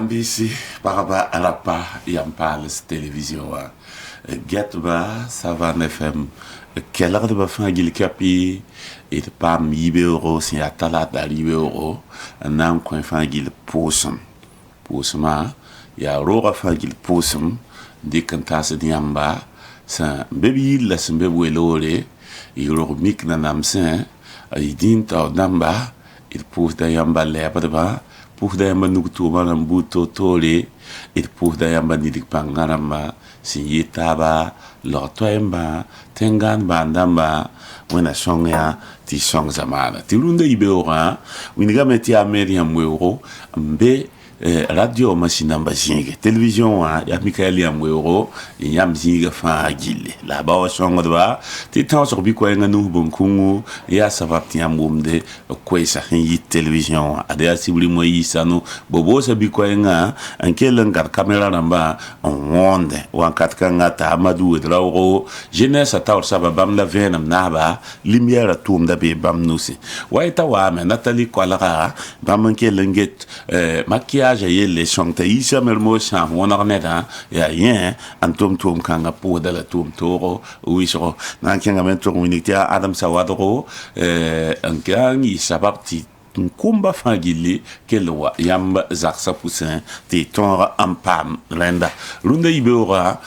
Bisi paraba alapa yampal télévision wa get ba savan fm kelar de ba fangil kapi et pam yibero si atala da yibero nam ko fangil posum posuma ya roga fangil posum dikantas diamba sa bebi la sembe welore yoro mik na namsen idin ta namba il pose da yamba lebra pour d'ayamba nuktu mana mbuto tole et pour d'ayamba nidik pangaramba si yitaba lotoemba tengan bandamba wena songa ti song zamana ti lunda ibeora winiga meti ameria mwero mbe radio masinamba zinge television ya Michael Yamwero yam zinga fa agile la ba songa dwa ti tan so bi ko nganu bonkungu ya sababti amumde ko isa yi television ade asibuli mo yisanu bobo sa bi ko nga ankelen gar camera namba on wonde wan katka ngata amadu drawo jeunesse ta sababam la venam naba lumière tum da be bam nusi wa ita wa me Nathalie Kolara bam ankelen get maquillage j'ai les chants isa mermo chant on orneta ya yen antom tom kanga po de la tom toro oui so nan kenga men to communiquer Adam Sawadro en il sababti kumba fangili kelwa yamba zaksa poussin te tonra ampam renda runda ibora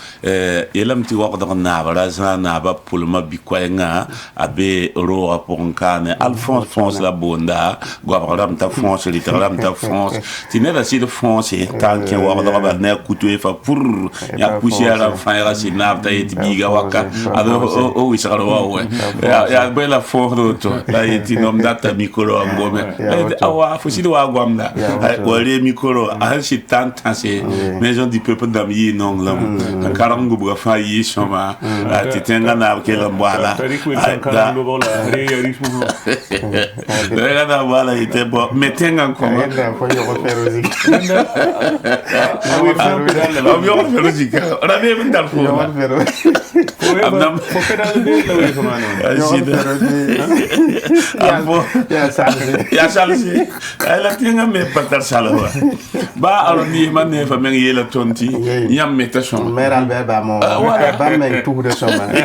yelam ti waqda na baraza na ba pulma bikwenga abe ro ponkane Alphonse la bonda gwaram ta France littéralement ta France ti ne la si de France tant que waqda ba na kutu fa pour ya poussière la faira si na ta et biga waka alors o wi sara wa ya bela fordo to la yeti nom data mikolo ngome awa fosili wa gwamda wale mikoro a shi tantan se maison du peuple d'ami non lam karangu buga fa yi shoma titenga na kela mbala la na wala ite bo metenga koma avion ferozi ka rabe ndal fo amnam fo pedal de la wi famano ya salsi ala tinga me patar salawa ba aroni manne fa men yela tonti yam metation meral be ba mo ba men tout de soma be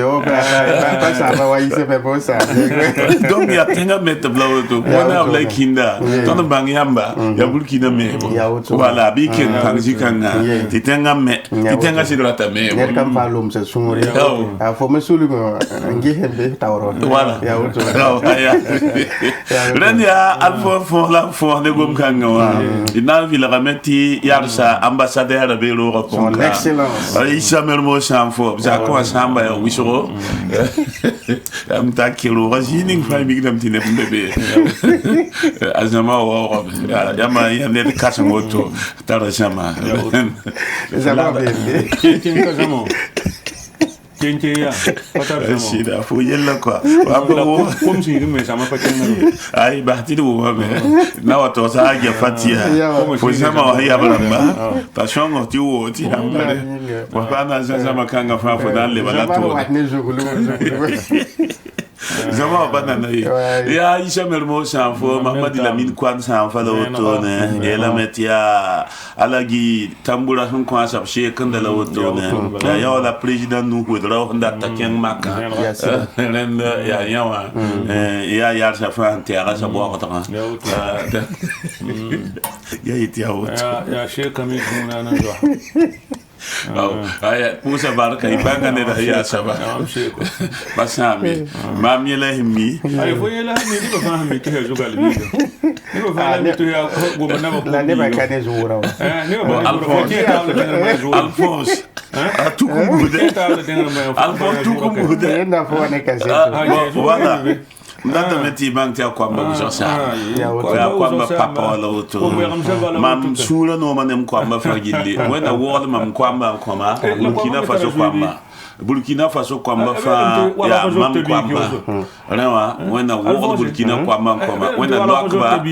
o ba sa ba wa ise be bo sa donc ya tinga met blawo to bona la kinda ton bang yamba ya bulkina me wala bi ken pangji kanga titenga me titenga sidorata me ne kam falum se sumuri a fo me sulu ngi hembe tawro wala ya wuto ya Rania Alphonse la fond de gom kanga ina vila rameti yarsa ambassadeur de l'Europe son excellence Isa mermo sanfo za ko samba ya wisoro am ta kilo rajini fa mi gidam tine bebe azama wa ya ma ya ne kasa moto tara sama zama bebe tinka zamo Tente ya, patar zamo. Sida fo yella quoi. Comme si me sama patenga. Ai bahti do wa me. Na wa to sa ya fatia. Fo sama wa ya balamba. Ta shongo ti wo ti hambare. Wa bana sama kanga fa fo dan le bala to. Zama bana na ya Isa mermo sanfo Mamadi Lamine Kwan sanfa la otone ela metia alagi tambura hun kwa sa she kanda la otone ya la président nu ko dra nda taken maka ya yawa ya sa fa antera sa bo ko ta ya itia ya she kami kuna na do aya pusa barka ibanga ne da ya saba basami mamye la himmi ay fo yela mi di ba fahmi ke zo gal bi ni ba fahmi to ya go na ba la ne ba kane zura ni ba Alphonse atukumbude Alphonse tukumbude enda fo ne kase wala Ndanda meti bank ya kwamba kujosa ya kwamba papa wala uto mam sura no manem kwamba fagili wena wala mam kwamba koma Burkina Faso kwamba Burkina Faso kwamba fa ya mam kwamba rewa wena wo Burkina kwamba wena lokba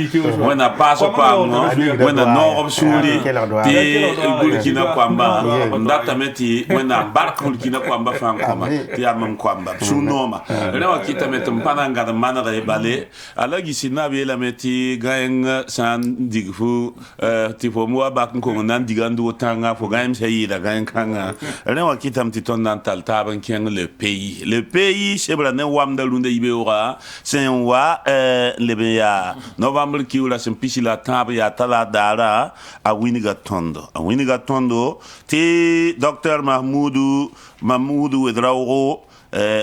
wena paso kwamba wena no suri te Burkina kwamba ndata meti wena bark Burkina kwamba fa kwamba te ya mam kwamba sunoma rewa kita meti mpana ngada mana da bale ala gisina be la meti gaeng san digfu tipo mo bak ko nan digandu tanga fo gaem sayi da gaeng kanga rewa kita mti ton nan tal taban ken le pays c'est bra ne wam da lunde ibewra c'est wa le ya novembre ki ula sem pisila tab ya tala dara a winiga tondo ti docteur Mahmoudou Ouedraogo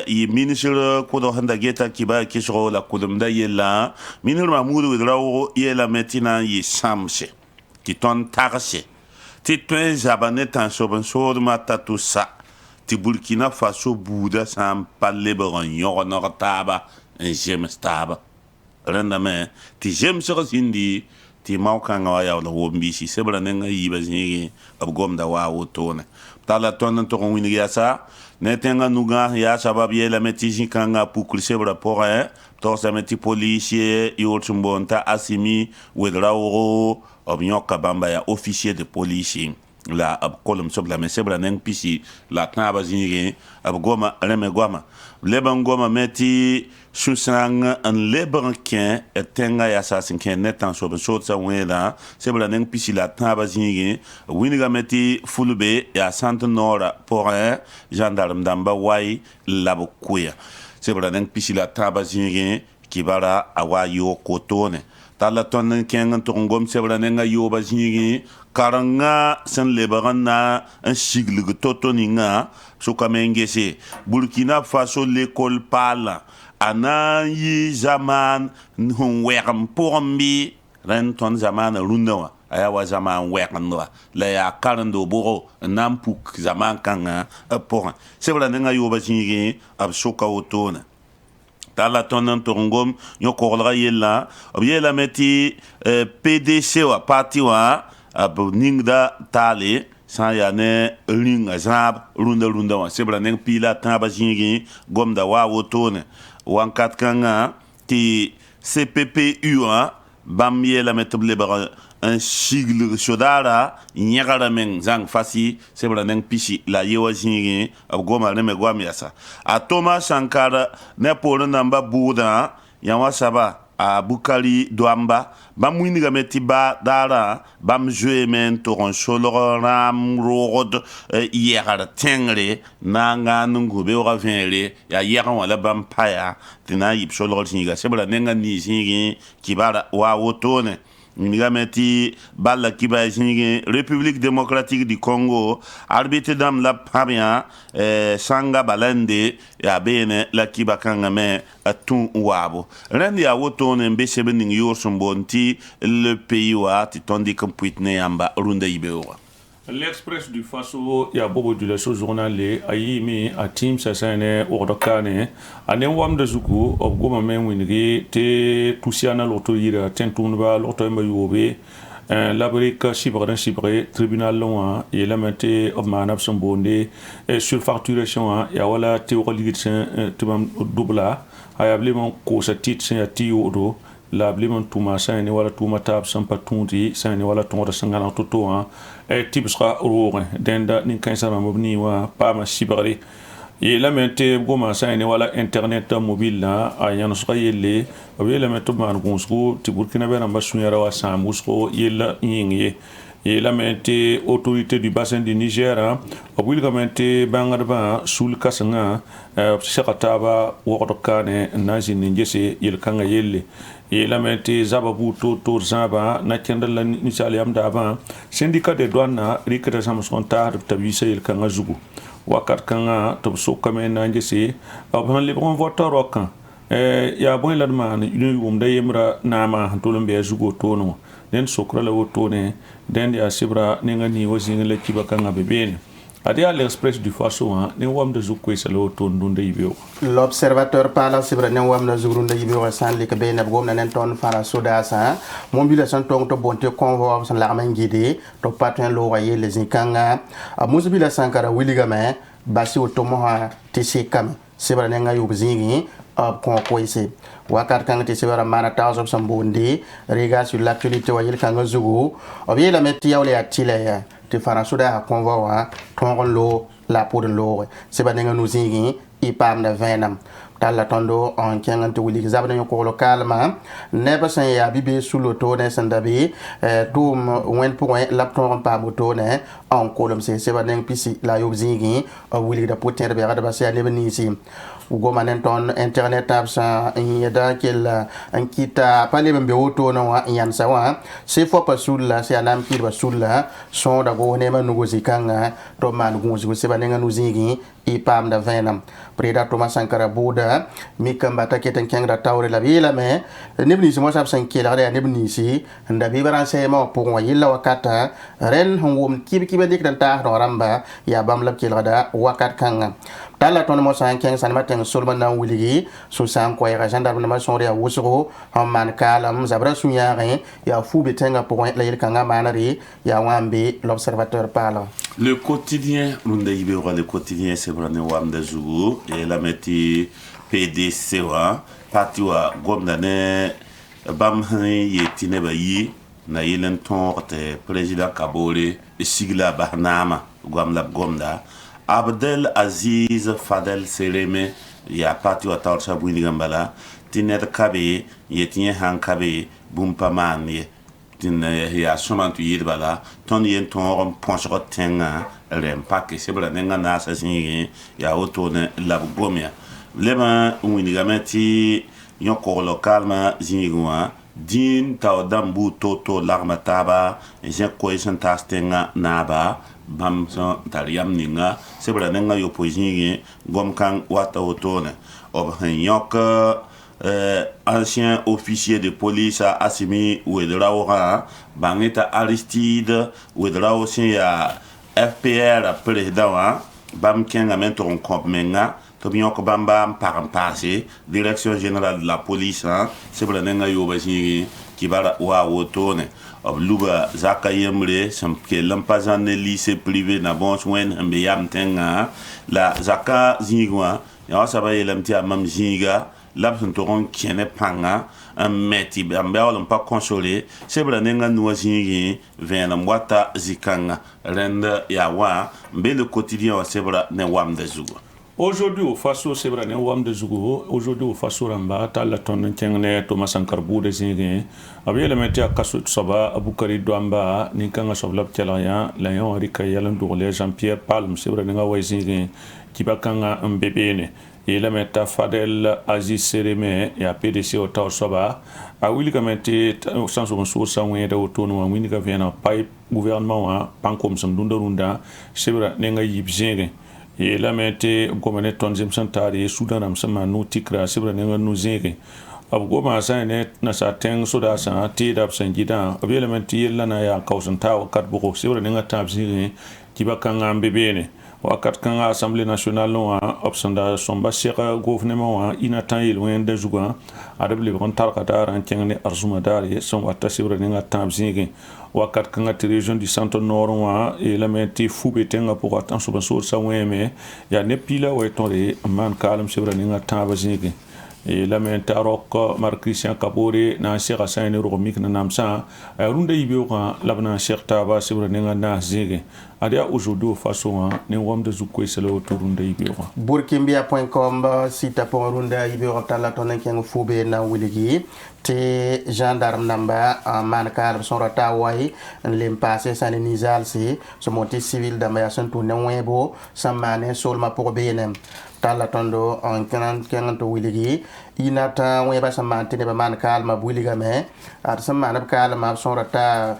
i ministre ko do handa geta kiba kisro la kudum da yella ministre Mahmoudou Ouedraogo yela metina yi samse ki ton tarse ti twen zabane tan soban sod mata tout ça ti Burkina Faso buda sam palle baron yo no taba en james taba rendame ti james hindi ti maukanga wa ya lo mbisi sebra nenga yiba zingi abgom da wa wotone tala ton to wini yasa netenga nuga ya sababu yela metiji kanga pour sebra pour to sa meti policier yotumbonta asimi Ouedraogo obnyoka bamba ya officier de police la ab kolum sob la mesebra neng pisi la taba zingi ab goma reme goma leban goma meti susang an leban ken etenga ya sasin ken netan sob sotsa wena sebra neng pisi la taba zingi winiga meti fulube ya sante nora pour gendarme damba wai labo kuya sebra neng pisi la taba zingi kibara awa yo kotone tala ton ken tongom sebra nenga yo ba zingi karanga sen lebaran un sigle totoninga sukamengese Burkina Faso l'école parle anayi zaman hun wekam pombi renton zaman runawa ayawa zaman wekanwa la ya karando boro nampuk zaman kanga por sebra nenga yo ba zingi ab suka otona tala tonan tongom yo korla yella obiela meti PDC wa parti wa ab ningda tale san ya ne ring azab runda wa sebra neng pila taba jingi gomda wa wotone wankat kanga ti CPPU bam yela metle ba un sigle shodara nyagara men zang fasi sebra neng pishi la yewa jingi ab goma ne gwam yasa a Thomas Sankara ne polo namba buda yawa saba a Bukali Douamba bam winiga meti ba dara bam jouer men toron solo ram rod yera tengre nanga nungu be ora venre ya yera wala bam paya tina yip solo singa sebra nenga ni singi kibara wa wotone Migameti Bala Kiba République démocratique du Congo, arbitre dam la Pamia, Sanga Balende, ya bene la Kiba Kangame, à tout wabo. Rendi a woton mbeseben yorson bonti, le pays wa, titondi compuitne amba, runda ibewa. L'Express du Faso ya bobo du leso journal ayi mi a team sasane ordokane ane wam de zuku of goma men wingi te tusiana loto yira tentunba loto mba yobe l'abrique chibre tribunal loin et la mate of manab sonbonde sur facturation ya wala théorie tubam dubla ayable mon ko sa titre ya tiodo la bliman tuma sani wala tuma tab sampa tunti sani wala tonga sangana toto tibsra roore denda nin kansa mobni wa pama sibari et la mente goma sani wala internet mobile la ayan sura yelle abe la mente man gonsko tiburkina be namba sunyara wa samusko yella yingi et la mente autorité du bassin du Niger obligamente bangarba sul kasanga shakataba wordokane najin ngese yel kanga yelle et la mente zababu to zaba na kendala ni saliam daba syndicat des douanes rikata samson tar tabisa yel kanga zugu wakat kanga to sokame na ngese aban le bon voteur okan ya bon la man yum da yemra nama tolombe zugo tono den sokra la wotone den ya sibra ninga ni wazinga le kibakanga bebene adia l'Express du Faso ne wam de zukwe salo ton dunde yibeo l'observateur parla sibra ne wam na zurunde yibeo san lik be na gom na nen ton fara soda sa mobilisation tong to bonte convoi san la mangide to patin lo waye les inkanga musbila sankara wiligame basi otomo ha ti sekam sebra nenga yub zingi kon koise wakat kang ti sebra mana taws of sambundi rega sur l'actualité wa yel kang zugu obi la metti yawle atile ya ti fara suda konvo wa ton lo la pour lo sebra nenga nu zingi ipam na venam tala tondo on kengan to wili zabna ko local ma ne ba san ya bibe sulo to ne sandabi dum wen point lapton pa moto ne on kolom se ba nen pisi la yob zingi wili da poter be ga ba se ne ni si ugo manen ton internet absa yeda kel an kita pale be woto no wa yan sawa se fo pa sulla se anam ki ba sulla son da go ne ma nugo zikanga to man go se ba nen nu zingi ipam da venam preda Thomas Sankara Buda mikamba taketen kengra tawre la bila me nibni si mo sab san kila ya nibni si nda bi baran se mo pour wa yilla wakata ren hongum kibi dik dan ta no ramba ya bam lab kila da wakat kanga tala ton mo san keng san maten solman na wuligi so san ko ya janda na ma son ya wusro on man kalam zabra sunya ya fu betenga pour la yil kanga manari ya wambe l'observateur parle. Le quotidien, le quotidien, c'est vraiment Wamda Zougou et la métier PDC, parti wa Gomdane, Bamhani, Yetine Bayi, Naïlen Torte, président Kabole, Sigla Bahnama, Gwamlab Gomda, Abdel Aziz Fadel Seleme, ya parti wa Tarsha Bouinigambala, Tinet Kabe, Yetine Han Kabe, Bumpaman, ya soman tu yid bala ton yen ton poncho tenga rem pakke sebra nenga na sa singi ya otone lab gomia lema unigamenti yoko local ma zingwa din taw dambu toto larma taba je cohesion tastenga naba bam so tariam ninga sebra nenga yo pozingi gom kan wata otone ob yok ancien officier de police à Assimi Ouedraora, Bangeta Aristide, Ouedrao ya FPR président, Bam Kenga mentoron Kompmenga, Tobion Kobamba par passé, direction générale de la police, c'est pour l'enga Yobasi qui va wa wotone. Luba Zakayemre, qui est l'empazan de lycée privé na bon soin, Mbeyam Tenga, la Zaka Zingwa, ya sabaye lamtia mam Zinga. L'absent toron kiene panga un meti ambawal pas consolé c'est bla nenga noisini vena mwata zikanga renda yawa mbe le quotidien c'est bla ne wam de zugo. Aujourd'hui au faso c'est bla ne wam de zugo aujourd'hui au faso ramba ta la ton tengne Thomas Sankara Buda zingi abiye le metia kasu soba abukari douamba ni kanga soblab telaya la yon rika yalan dourle Jean-Pierre Palme c'est bla nenga wazingi kibakanga mbebene et la meta Fadel Aziz Sereme ya PDC o taw soba a wili ka meti sans on so sa wenda o tono wa wini ka vena pipe gouvernement wa pankom sam dunda sebra nenga yibjenge et la meti gomane tonzem santari Soudan am sama no tikra sebra nenga no zenge ab goma sa ne na sa teng soda sa ti dab sanjida ab elementi yella na ya kausanta o kat buko sebra nenga tabzire kibakanga mbebene wakat kan assemblée nationale no opsanda somba seka gouvernement wa inatan il wen de zuga adable bon tarkata ran tengene arzuma dare son wata sibra ninga tamzingi wakat kan région du centre nord wa et la menti foube tenga pour attention so sa weme ya ne pila wa tore man kalam sibra ninga tamzingi et la mentarok mar Christian Kabore na seka sayne romik na namsa runda yibe ko labna cheikh taba sibra ninga na zige adia aujourd'hui façon ne wam de zukwe selo turunda ibiro burkimbia.com site pour runda ibiro tala tonen ken fube na wiligi te gendarme namba man kar son rata way lem passé san nizal si so monté civil damba son tourner webo samane solma pour benem tala tondo en kan to wiligi inata weba samante ne man kalma buliga me at samana kalma son rata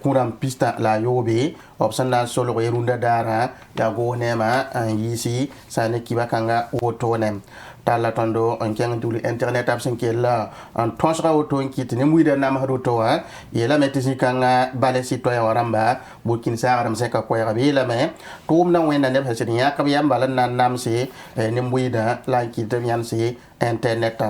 kuram pista la yobe opsana solo yerunda dara ya go nema an yisi sane kibakanga otonem tala tondo on kenga dulu internet absen kella en tonsra auto kit ne muida nam hadoto wa yela metisi kanga bale citoyen waramba bukin sa aram seka ko yabe la me tum na wenda ne hasini yakab yamba lan nam se ne muida la kit yan se internet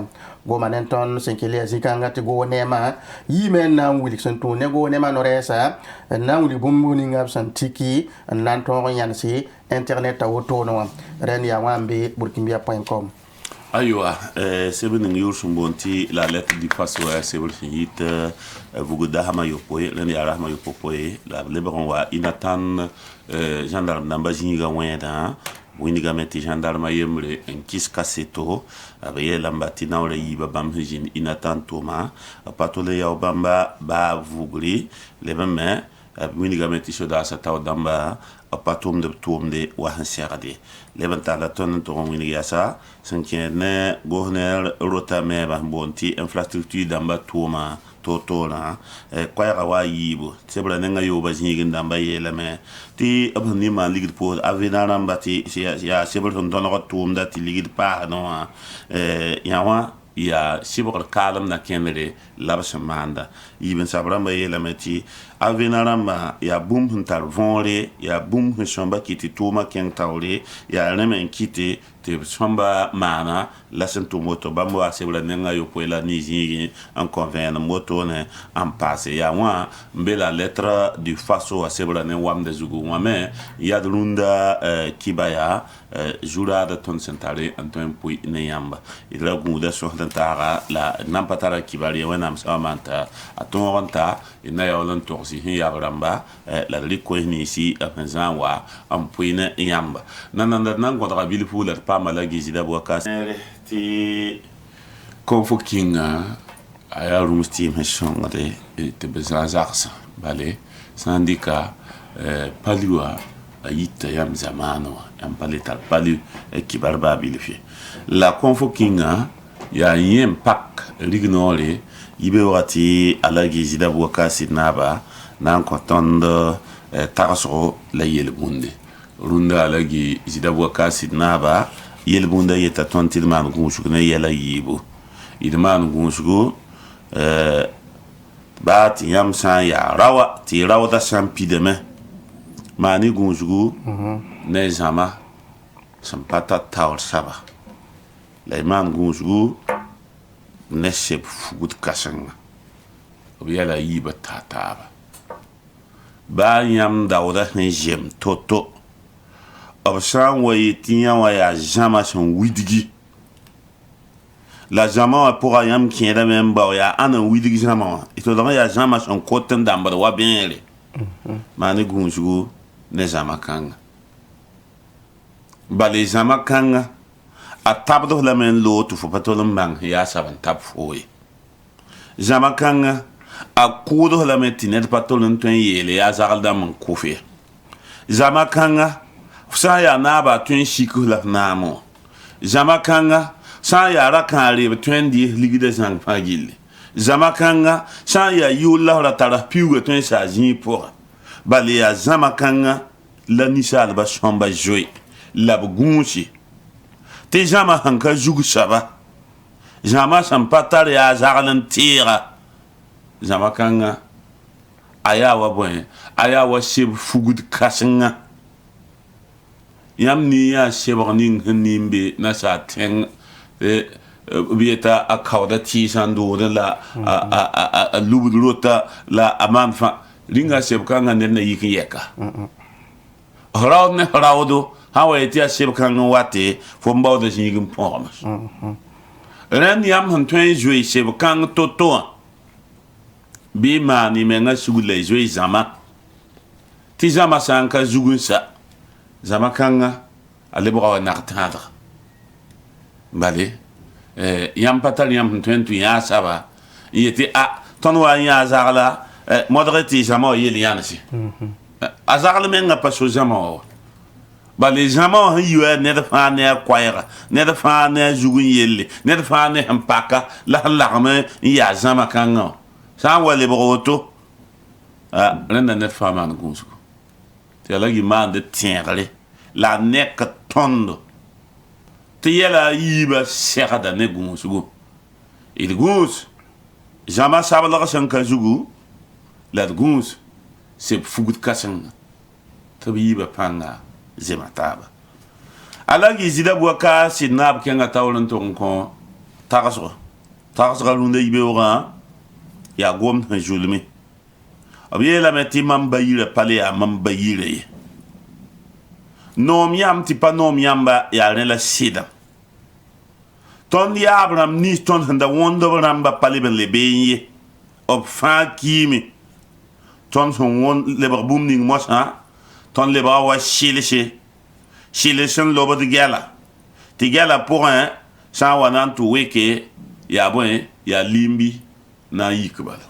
goma nen ton sen kele zikanga te go nema yimen na wili sen to ne go nema no resa na wili bumbu ni ngab san tiki nan to yansi internet ta woto no ren ya wambe burkimbia.com. Aywa, c'est bien que nous la lettre du passé, c'est bien que vous avez eu poé, l'année à la poé, la libéron wa inatan gendarme n'ambazinga wenda, winiga metti gendarme yemre en kis kasseto, avec l'ambati na ole yiba bamhijin inatan toma, patole ya obamba ba vugri, les mêmes, winiga metti soda sa taw damba. Apatum de wahan serade lebanta la ton to wini yasa sankene gohner rota meba bonti infrastructure damba tuma totola kwaya wa yibo sebra nenga yoba jingin damba yelame ti abni ma ligid po avina rambati ya sebra ton don tum da ti ligid pa no yawa ya sibor kalam na kenere labsa manda ibn sabramba yelame ti avena ramba ya bum huntar vonre ya bum hunshamba kiti tuma ken tawre ya remen kiti te shamba mana lasen to moto bambo asebla nenga yo poela ni jingi en convaincre moto ne en passe ya wa mbela lettre du faso asebla ne wam de zugu wame ya drunda kibaya jura de ton sentare antoine pui ne yamba ila guda so tara la nampatara kibali wenam samanta atonta ina ya olon si ya ramba la riko ni si afenzan wa ampuina yamba nananda nan ko dra bilifu la pa mala gizida boka ti konfokinga aya rumsti meshonga de te bezazarsa bale sandika paliwa ayita yam zamano am paletal palu kibarba bilifi la konfokinga ya yem pak rignore yibe wati ala gizida boka sinaba nan kotondo taraso la yelbunde runda alagi zidabu kasi naba yelbunda yeta tontil man gushu ne yela yibu idman gushu ba ti yam san ya rawa ti rawa da sampideme mani gushu ne zama sampata tawr saba la man gushu ne sep fugut kasanga obiyala yiba tataba ba yam dawda ne jem toto obsan waye tinya waya jama son widigi la jama pour yam qui est même ba ya ana widigi jama ito da ya jama son koten damba wa bien le mani gunjugo ne jama kanga ba les jama kanga a tabdo la men lo tu fo patolum bang ya saban tab foye jama kanga a kudo la metinet patolun tun yele ya zagal da man kufe zama kanga sa ya naba tun shiku la namo zama kanga sa ya rakare tun di ligide sang pagile zama kanga sa ya yula la tara piuga tun sa jin pour bale ya zama kanga la nisal ba shamba joy la bugunchi te jama hanka jugu saba jama sampatar ya zagalan tira zama kanga ayawa boy ayawa sheb fugud kasinga yam ni ya shebning nimbe na sa teng bieta akawda ti sandu la a lubudrota la amanfa ringa sheb kanga ne yikin yeka haraw ne harawdo hawa etia sheb kanga wate fo mbawda jingim pomas ren yam han twen joy sheb kanga toto bi ma ni menga sugule joy zama ti zama sanka zugunsa zama kanga alebo wa nartadra bale yam patal yam tentu ya saba yeti a tonwa ya zagala modreti zama yeli yansi azagala menga paso zama bale zama yuwa ne da fa ne kwaira ne da fa ne zugun yelle ne da fa ne hampaka la lagme ya zama kanga sa wale broto renda net fama na gunsko te la gi man de tienre la nek tondo te yela yiba serada ne gunsko il gus jama sabala san ka zugu la gus se fugut kasan te yiba panga zemataba ala gi zida boka sinab kenga tawlan ton ko tagaso tagsga rũndã yibeoogã yaa gomd sẽn zulme b yeelame tɩ mam ba yirã pa le yaa mam ba yirã ye noom yãmb tɩ pa noom yãmba yaa rẽ la sɩdã tõnd yaab rãmb nins tõnd sẽn da wõndb rãmba pa leb n le been ye b fãa kiime tõnd sẽn wõnd lebg bũmb ning mosã tõnd lebga wa sɩlse sɩls sẽn lobd gɛla tɩ gɛla pʋgẽ sã n wa na n tʋ weke yaa bõe yaa limbi na n yik bala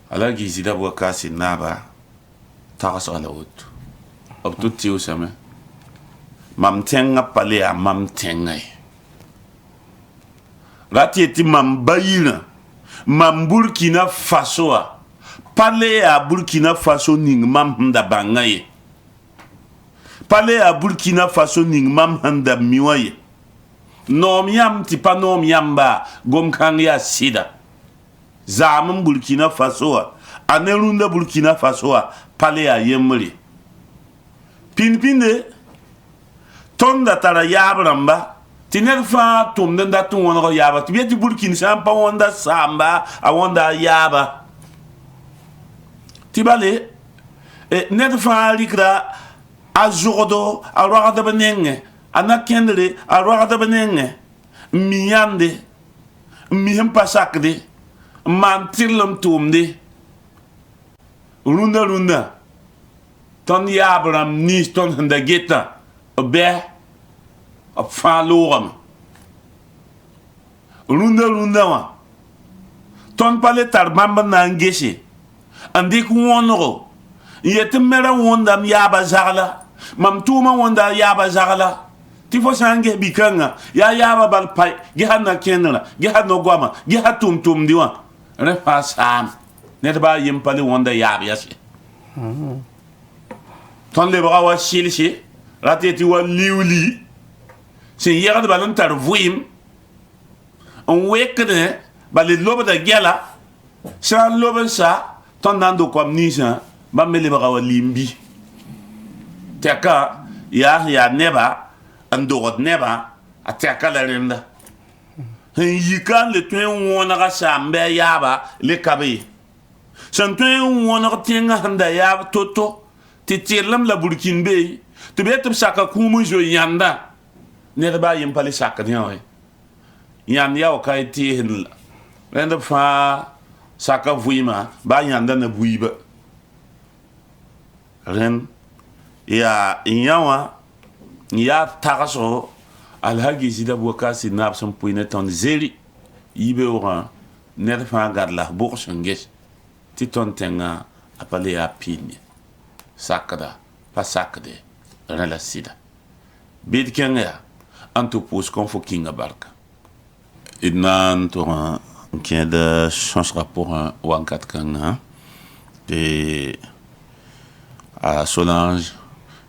ala giisda b wakaase naaba tagsga la woto b tʋ tɩʋsame mam tẽngã pa le yaa mam tẽngã ye rat ye tɩ mam ba yirã mam burkina faso wã pa le yaa burkina faso ning mam sẽn da bãngã ye pa le yaa burkina faso ning mam sẽn da mi wã ye noom yãmb tɩ pa noom yãmba gom-kãng yaa sɩda zaam n burkina faso wã a ne rũndã burkina faso wã pa le yaa yembre pĩn-pĩnde tõnd da tara yaab rãmba tɩ ned fãa tʋmd n dat n wõneg yaaba tɩ b yetɩ burkin sã n pa wõnda saamba a wõnda a yaaba tɩ bale ned fãa rɩkra a zogdo a roagdb nengẽ a na kẽndre a roagdb nengẽ n mi yãnde n mi sẽn pa sakde n maan tɩrlem tʋʋmde rũndã tõnd yaab rãmb nins tõnd sẽn da getã b bɛ b fãa loogame rũndã wã tõnd pa le tar bãmb n na n gese n dɩk wõnego n yet n me ra wõndam yaaba zagla mam tʋʋmã wõnda yaaba zagla tɩ fo sã n ges bikãngã yaa yaaba bal pa gesa na kẽndrã gesa no goamã gesa tʋm-tʋmdɩ wã rẽ fãa saam ned baa yem pa le wõnda yaab yase tõnd lebga wa sɩlse rat ye tɩ wa liuli sẽn yegd bal n tar vɩɩm n wekdẽ bal d lobda gɛla sã n lob n sa tõnd na n dokoam ninsã bãmb me lebga wa limbi tɛka yaa sẽn yaa neba n dogd neba a tɛka la rẽnda sẽn yika n le tõe n wõnega saam bɩ a yaaba le kab ye sẽn tõe n wõneg tẽngã sẽn da yaab to-to tɩ tɩrlem la burkin be tɩ b yet b saka kũum n zoe yãndã ned baa yem pa le sakd yã wẽ yãnd yaa ka y teesd la rẽnd b fãa saka vɩɩmã baa yãnda na buiiba rẽnd yaa n yã wã n yaa tagsgo alhagi sɩda b wakaase naab sẽn pʋɩ ne tõnd zeri yibeoogã ned fãa gad la bʋgs n ges tɩ tõnd tẽngã a pa le yaa pĩnd ye sakda pa sakde rẽ la sɩda bɩd kẽng yaa n tɩ pʋʋs kõn fo kĩngã barka d na n tʋg n kẽed sõsga pʋgẽ wãnkat kãngã tɩ a Solange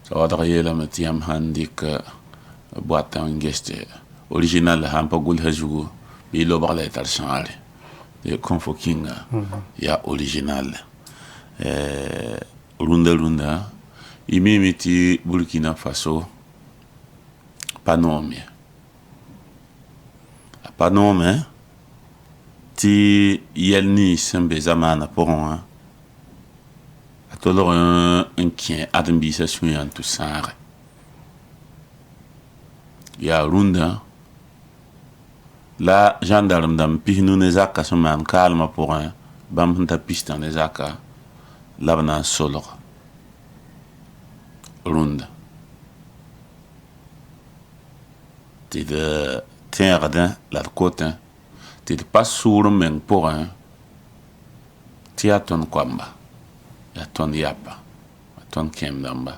t'a wadg yeelame tɩ yãmb sãn dɩk boatã n geste original sãn pa gʋlsã zugu bɩ y lobg la y tar sãare kõn fo kĩngã yaa original rũndã y mime tɩ burkina faso pa noom ye a pa noome tɩ yɛl nins sẽn be zamaanã pʋgẽ wã a tolg n kẽ ãdem-biisã sũyã n tʋ sãage yaa rũndã la gendarme dãmb pis nu ne zakã sẽn maan kaalmã pʋgẽ bãmb sẽn ta pistã ne zakã la b na n solg rũndã tɩ d tẽegdẽ la d kotẽ tɩ d pa sʋʋr n meng pʋgẽ tɩ yaa tõnd koamba yaa tõnd yapa yaa tõnd kẽem dãmba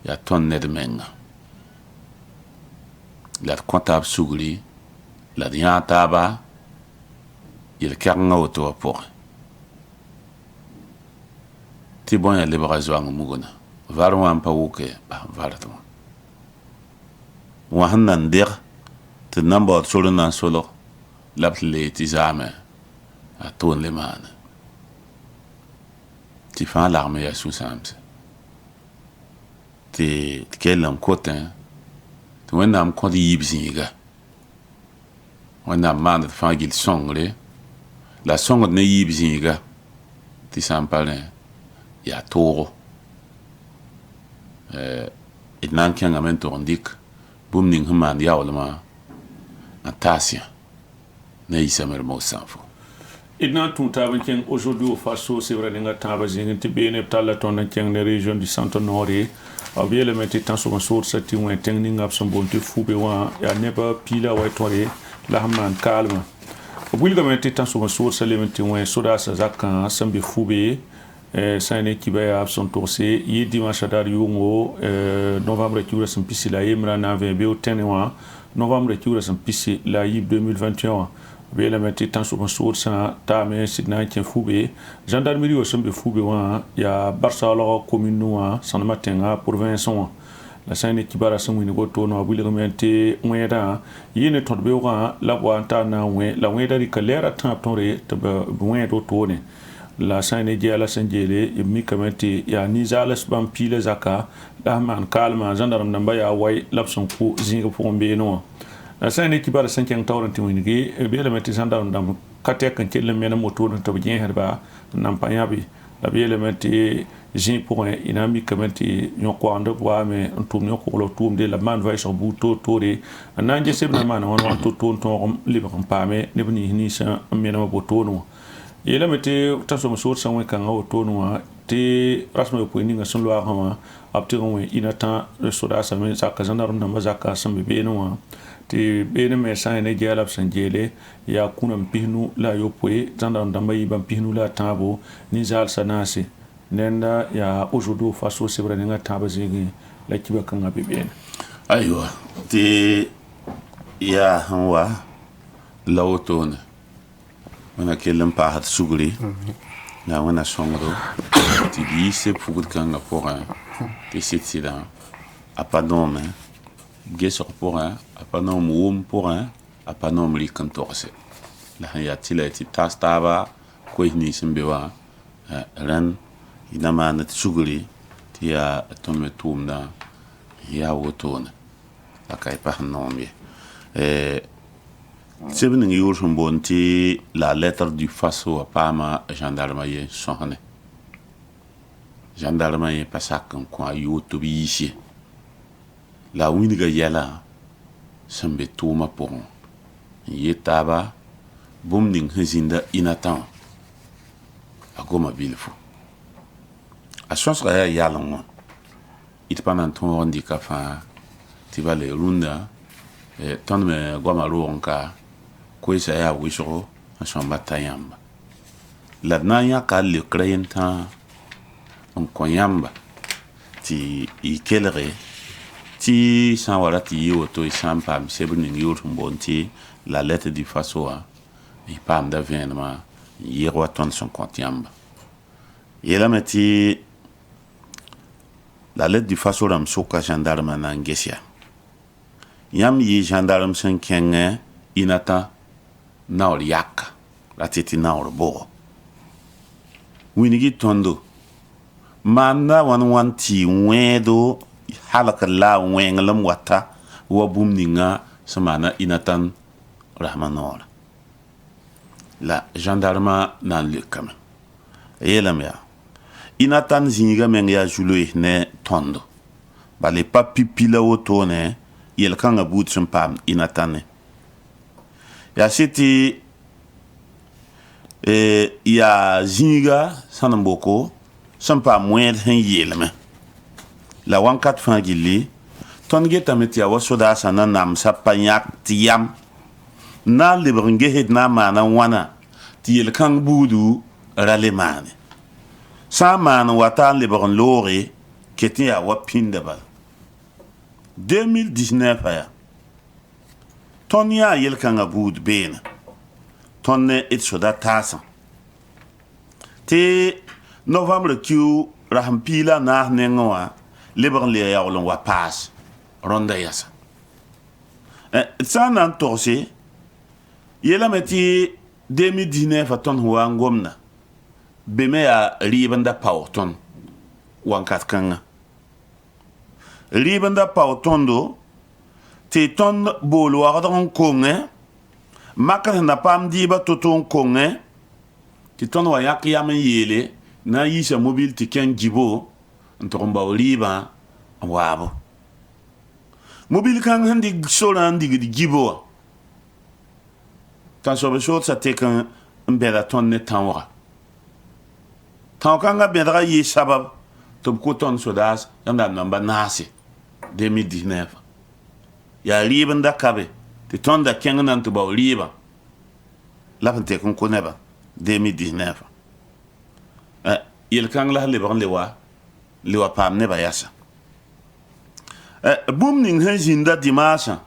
yaa tõnd ned menga la d kõ taab sugri la d yãa taaba yel-kɛgengã woto wã pʋgẽ tɩ bõe yaa lebga zoang mugna var wã n pa wʋke bas n vart wã wã sẽn nan deg tɩ d na n baood sor n na n solg la b tɩ le tɩ zaame a tʋʋn le maane tɩ fãa lagme yaa sũ-sãamse tɩ d kell n kotẽ tɩ tɩ wẽnnaam kõd yiib zĩiga wẽnnaam maand d fãa gill sõngre la sõngd ne yiib zĩiga tɩ sã n pa rẽ yaa toogo d na n kẽngame n tʋg n dɩk bũmb ning sẽn maand yaoolmã n taas yã ne yĩsame d mos sãn fo d na n tũ taab n kẽng aujourd'hui au faso sebra ninga tãabã zĩig tɩ beene b talla tõnd n kẽng ne région du centre nord b yeelame tɩ tãn-sõg n soodsa tɩ wẽ tẽng ninga b sẽn boond tɩ fube wã yaa nebã piila wa tõre la sẽn maan kaalmã b wilgame tɩ tãn-sõg n soodsa lem tɩ wẽ sodaasã zakã sẽn be fube sã ne kiba yaa b sẽn togse yɩ dimanche dar yʋngo novembre kiugrã sẽn pisi la yembrã na n vẽ beoog tẽne wã novembre kiugrã sẽn pisi la yib 2021 wã b yeelame tɩ tãn-sõg n soodã taame sɩd na n kẽ fube gendarmerie wã sẽn be fube wã yaa barsaolg commune wã sõnema tẽngã province wã la sã ne kibara sẽn wĩnig wotone wã wilgame tɩ wẽedã yɩ ne tõd beoogã la b wa n tar na n wẽ la wẽeda rɩka lɛɛrã tãab tõre tɩ b wẽed wotone la sã ne gɛɛla sẽn geele b mikame tɩ yaa ninsaals bãmb piila zaka la sẽn maan kaalmã gendarme dãmbã yaa wai la b sẽn kʋ zĩig pʋgẽ beene wã la sã ne kibara sẽn kẽng taoor tɩ wĩnge b yeelame tɩ gendarme dãmb ka tɛk n kell n menem wotone tɩ b gẽesdba n nan pa yãbe la b yeelame tɩ zĩ pʋgẽ y na n mikame tɩ yõ-koaandb waame n tʋʋm yõ-koglg tʋʋmde la b maan vɛɛsg buud toor-toore n na n ges b na n maana wãn wã to-toon tõog lebg n paame neb ninsã n menem b wotone wã yeelame tɩ tãn-sõg n sood sã wẽ-kãngã wotone wã tɩ rasma yopoe ninga sẽn loaagã wã b tɩg n wẽ ina tã sodaasã me zaka gendarme dãmbã zaka sẽn be beene wã tɩ beene me sã ne gɛɛla b sẽn geele yaa kũna n pisnu la a yopoe gendarme dãmbã yɩ bãmb pisnu la a tãabo ninsaalsã naase nenda yaa aujourd'hui au faso sebra ninga tãabã zĩigẽ la kiba kãngã be beene aywa tɩ yaa sẽn wa la wotone wẽna kell n paasd sugri la wẽna sõngdo tɩ b yiise b fugd kãngã pʋgẽ tɩ sɩd-sɩdã a pa noome gesg pʋgẽ a pa noom wʋm pʋgẽ a pa noom rɩk n togse la sẽn yaa tɩ la tɩ tas taaba koes nins n be wã rẽnd y na maand tɩ sugri tɩ yaa tõnd me tʋʋmdã yaa wotone la ka y pa sẽn noom ye seb ning yʋʋr sẽn boond tɩ la lettre du faso a paama gendarme ye sõsne gendarme ye pa sak n kõ a yʋʋr tɩ b yiis ye la wĩnga yɛla sẽn be tʋʋmã pʋgẽ n yet taaba bũmb ning sẽn zĩnda ina tã wã a goma bilfo a sõsga yaa yaleng wã y tɩ pa na n tõog n dɩka fãa tɩ bala rũndã tõnd me goama roog n ka koeesa yaa wɩsgo n sõmba ta yãmba la d na n yãka a lekra yentã n kõ yãmba tɩ y kelge tɩ sã n wa rat tɩ yɩ woto y sã n paam sebr ning yʋʋr sẽn boond tɩ la lettre du faso wã y paamda vẽenemã n yɩg wa tõnd sẽn kõt yãmba yeelame tɩ la lettre du faso rãmb sʋka gendarme na n ges yaa yãmb yɩ gendarme sẽn kẽngẽ ina tã naoor yaka la tɩ tɩ naoor bogo wĩngi tõndo maanda wãn tɩ wẽedo halk la wẽnglem wata wa bũmb ninga sẽn maana ina tãn rasma noora la gendarme na n lekame yeelame yaa ina tãn zĩiga meng yaa zuloes ne tõndo bala y pa pipi la wotone yel-kãngã buud sẽn paam ina tãne yaa sɩ tɩ yaa zĩiga sãn n boko sẽn paam wẽed sẽn yeelme la wãnkat fãa gilli tõnd getame tɩ yaa wa sodaasã na namsa pa yãk tɩ yam na n lebg n gesd na n maana wãna tɩ yel-kãng buudu ra le maane sã n maan n wa ta n lebg n looge ket n yaa wa pĩnda bala 2019 aya tõnd yaa yel-kãngã buud beene tõnd ne d soda taasã tɩ novembre kiu rasm piila naas nengẽ wã lebg n le yaool n wa paas rõnda yasa d sã n na n togse yeelame tɩ 2019 tõnd sẽn wa n gomda be me yaa rɩɩbenda paoog tõnd wãnkat kãngã rɩɩbenda paoog tõndo tɩ tõnd bool wagd n konge makr na paam dɩɩba to-to n konge tɩ tõnd wa yãk yam n yeele na n yiisa mobil tɩ kẽng gibo n tʋg n bao rɩɩbã n waabo mobil kãng sẽn dɩk sorã n digd gibo wã tãn soab soodsa tek n bɛda tõnd ne tãoga tão-kãngã bẽdga yɩɩ sabab tɩ b kʋ tõnd sodaas yãmda namba naase 2019 yaa rɩɩb n da kabe tɩ tõnd da kẽng nan tɩ bao rɩɩbã la b n tek n kʋ nebã 2019 yel-kãng la lebg n le wa paam nebã yasa bũmb ning sẽn zĩnda dimaasã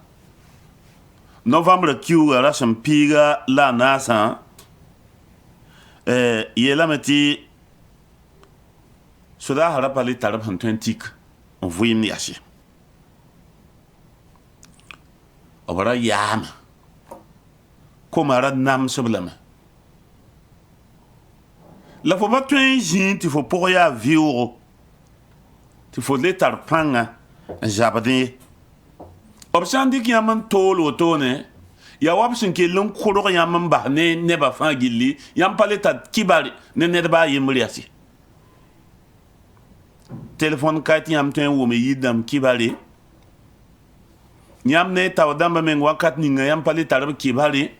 novembre kiuga ra sẽn piiga la a naasã yeelame tɩ sodaasã ra pa le tar b sẽn tõe n tik n vɩɩmd yase b ra yaame koma ra namsb lame la fo ba tõe n zĩ tɩ fo pʋg yaa vɩoogo tɩ fo le tar pãnga n zabd ye b sã n dɩk yãmb n tool wotone yaa wa b sẽn kell n kʋrg yãmb n bas ne nebã fãa gilli yãmb pa le tar kibar ne nedbã a yembr yase telefon ka tɩ yãmb tõe n wʋm yɩ dãmb kibare yãmb ne tao dãmbã meng wakat ninga yãmb pa le tar b kibare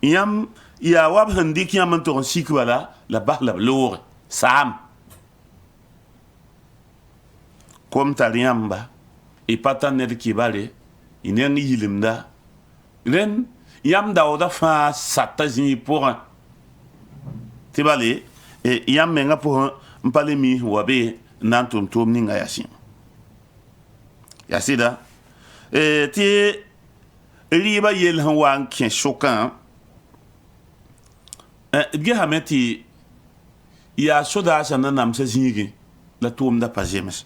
yãmb yaa wa b sẽn dɩk yãmb n tʋg n sik bala la bas la b looge saam kom tar yãmba y pa tar ned kibare y neng yilimda rẽnd yãmb daooda fãa sata zĩig pʋgẽ tɩ bale yãmb mengã pʋgẽ n pa le miis wa be n na n tʋm tʋʋm ninga yasẽ yaa sɩda tɩ rɩɩbã yell sẽn wa n kẽ sʋkã d gesame tɩ yaa sodaasã na namsã zĩigẽ la tʋʋmda pa zems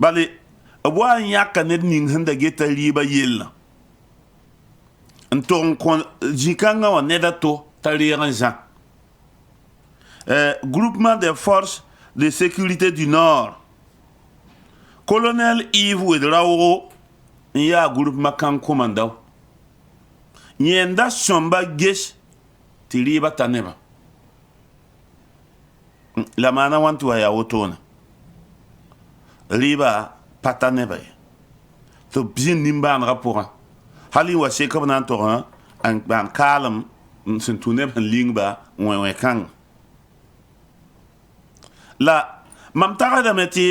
bale b wa n yãka ned ning sẽn da geta rɩɩbã yellã n tʋg n kõ zĩ-kãngã wã neda to t'a reeg n zã groupement des forces de sécurité du nord colonel Yves Wedraogo n yaa groupement kãng commandao yẽnda sõmba ges tɩ rɩɩbã ta nebã la maana wãn tɩ wa yaa wotone rɩɩbã pa ta nebã ye tɩ b zĩnd nimbãanegã pʋgã hal n wa sekb na n tog n maan kaalem sẽn tũ neb sẽn lingba wẽ kãng la mam tagsdame tɩ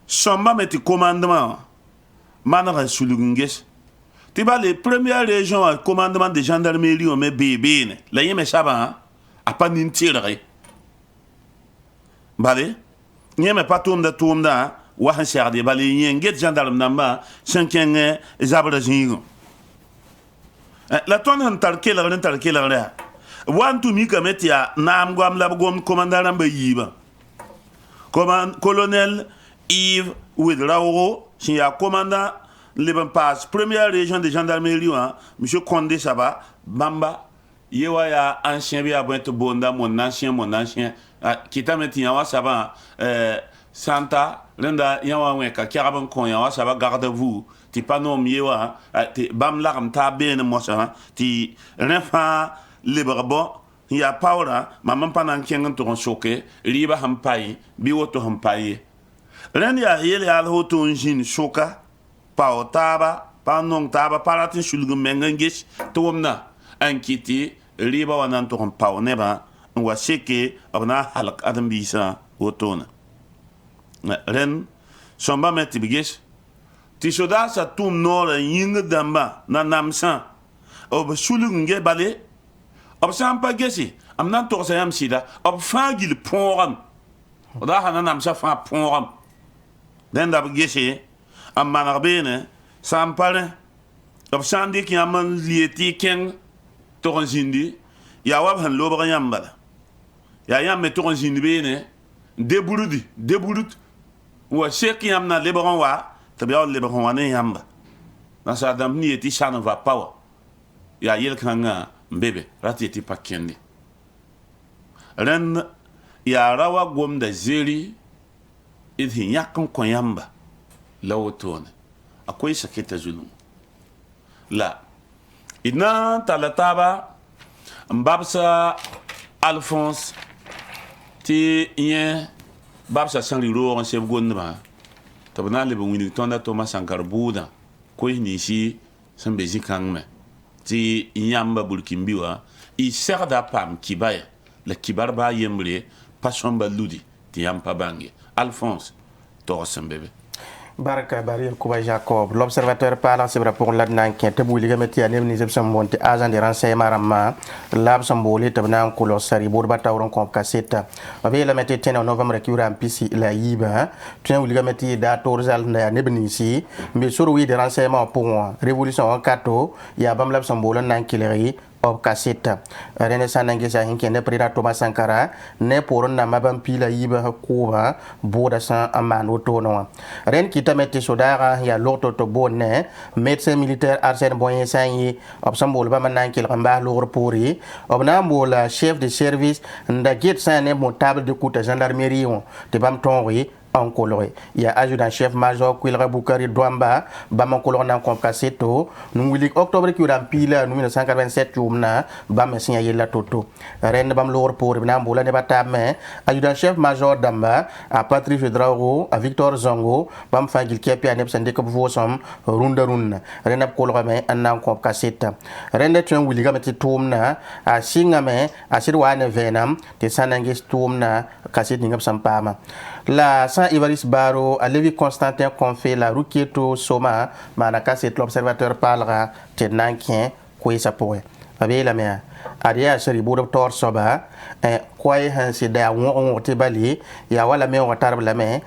sõmbame tɩ commandement wã manega sulg n ges tɩ bale première région wã commandement de gendarmerie wã me beene la yẽ me sabã a pa nin-tɩrge bale yẽ me pa tʋʋmda wa sẽn segde bale yẽ get gendarme dãmbã sẽn kẽng zabrã zĩigẽ la tõnd sẽn tar kelgr n tar kelgr yaa wa n tʋm yikame tɩ yaa naam goam la b gomd commandant rãmbã yiibã colonel Yves Wedraogo sẽn yaa commandant leb n paas première région de gendarmerie wã monsieur Condé saba bãmba ye wa yaa ancien bɩ yaa bõe tɩ boonda mon ancien kɩtame tɩ yã wa sabã sãnta rẽnda yã wa wẽka kɛgb n kõ yã wa saba gagda vuu tɩ pa noom ye wã tɩ bãmb lagem t'a beene mosã tɩ rẽ fãa lebg bõ n yaa paoorã mam n pa na n kẽng n tʋg n soke rɩɩbã sẽn pa ye bɩ woto sẽn pa ye rẽnd yaa yel-yaal woto n zĩnd soka pao taaba pa nong taaba pa rat n sulg n meng n ges tɩ wʋmna n kɩ tɩ rɩɩbã wa na n tʋg n pao nebã n wa seke b na n halk ãdem-biisã wotone rẽnd sõmbame tɩ b ges tɩ sodaasã tʋʋm noorã yĩngr dãmbã na namsã b sulg n ges bale b sã n pa gese m na n togsa yãmb sɩda b fãa gill põogame sodaasã na namsã fãa põogame dẽnda b gese n maneg beene sã n pa rẽ b sã n dɩk yãmb n lie tɩ y kẽng tog n zĩndi yaa wa b sẽn lobg yãmb bala yaa yãmb me tog n zĩnd beene deburud n wa sek yãmb na lebg n wa tɩ b yaa lebg n wa ne yãmba nasaar dãmb sẽn yetɩ sãn n va pa wa yaa yel-kãngã n be be ra tɩ yetɩ pa kẽnde rẽnd yaa ra wa gomda zeri d sẽn yãk n kõ yãmba la wotone akwai shakita zulum la ina talataba mbabsa Alphonse ti yen babsa sangri ro on chef gondma tabna le buni tonda Thomas Sankara buda ko ni si sambe zikangme ti yamba bulkimbiwa i serda pam kibaya la kibar ba yemre passion ba ludi ti yampa bangi Alphonse to sambebe Baraka Baril Kouba Jacob, l'observateur parlant c'est vrai pour l'adnan qui est bouli gameti anem ni zeb sambonte agent de renseignement ramma lab samboli tabna ko lo sari borba tawron ko kaseta abe la meti tene novembre ki ura pisi la yiba tien wuli gameti da torzal na nebni si mbe suru wi de renseignement pour révolution en kato ya bam lab sambola nan kileri of kaseta rene sanange sa hinke ne prira Thomas Sankara ne poron na mabam pila yiba kuba boda san amano tono ren kitamete sodara ya loto to bonne médecin militaire Arsène Boyen sanyi of sambol ba manan kil ramba lor pori obna mola chef de service nda get sané mon table de coute gendarmerie on te bam tonri en coloré il y a adjudant chef major Kwilra Boukari Douamba bam color nan komkaseto nous wili octobre ki ram pila 1987 jumna bam signa yella toto ren bam lor pour na mbola ne batame adjudant chef major Damba à Patrice Drago à Victor Zongo bam fangil kepi anep sande ko vosom runda runda ren ab color me nan komkaseta ren de tuen wili gamati tumna a singame a sirwane venam te sanange tumna kaset ningam sampama la Saint Ivaris Baro a Lévi Constantin confie la Ruketo Soma manaka c'est l'observateur parlera te nankien kwesa poe abe la mea adia seri bodo tor soba kwai hansi da won te bali ya wala me watar la me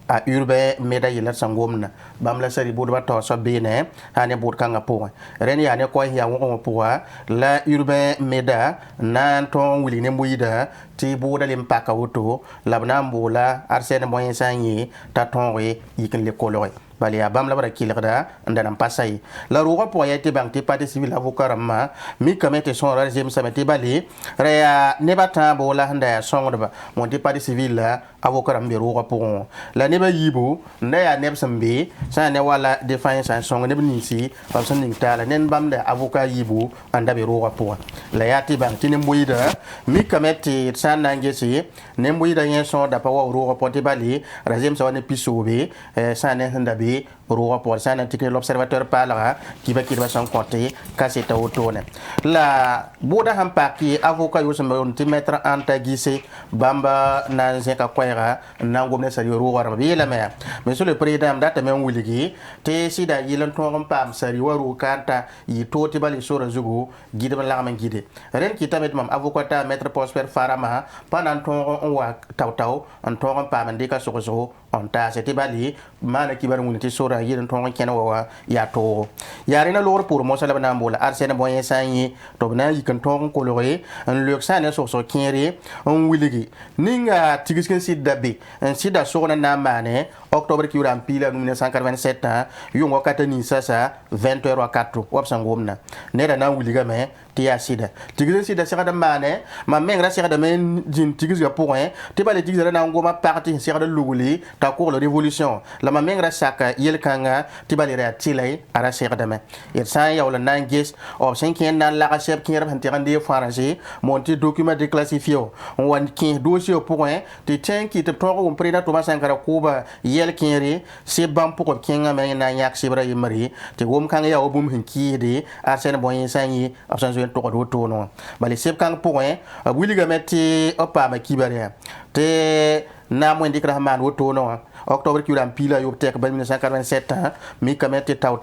a urbe meda yela sangomna bam la seri bodo tor so bene ane bod kanga poe ren ya ne kwai ya won poa la urbe meda nan ton wili ne mbuida ti boda lim paka woto labna mbola Arsène Boyen sanyi ta tonwe yikin le kolore bali ya bam la bara kilgda ndanam pasai la roga po ya te bank te parti civil avocat ramma mi kamete son régime samete bali rea nebata bola handa ya songba mon te parti civil avocat rambe roga po la neba yibo nda ya neb sambe sa ne wala défense en song neb nisi pam son ning tala nen bam da avocat yibo anda be roga po la ya te bank te nemboida mi kamete san nangesi nemboida yen son da pa wa roga po te bali régime sa ne pisobe sa ne handa be roga pour ça n'intégré l'observateur parlera qui va son côté cassette autone la boda hampa qui avocat yo sembe on te mettre en taguissé bamba na zeka kwaira na ngomne sa roga rabi la mer monsieur le président data men wuligi te sida yilan to pam sari waru kanta yi to te bali sura zugo gide ba la man gide ren ki tamet mam avocat maître Prosper Farama pendant ton on wa taw on to pam ndika so on ta c'était bali mana ki bar muniti sura yiden ton ken wa ya to yare na lor pour mo sala na mbola Arsène Boyen sanyi to na yikan ton ko lore en lek sane so kenre on wiligi ninga tigisken sidabe en sida so na mane octobre ki uram pila 1987 yongo katani sasa 20h4 wapsa ngomna neda na wiliga me tiya sida tigisen sida sira da mane ma mengra sira da men jin tigis ga point te bale tigis na ngoma parti sira da luguli ta cour la révolution la ma mengra saka yel kanga te bale ra tilay ara sira da me et sa ya wala nangis o 5 nan la chef ki rab hanti rande français monti document déclassifié on wan ki dossier point te ten ki te to ko président Thomas Sankara Kuba yel kinri se bam pour kinga me na yak sibra yimri te wom kanga ya obum hinki de Arsène Boyen sanyi absence to do to no bali sep kang point wiliga metti opa ma kibare te na mo ndikra man woto no octobre ki ram pila yo tek ba 1987 mi kamete taw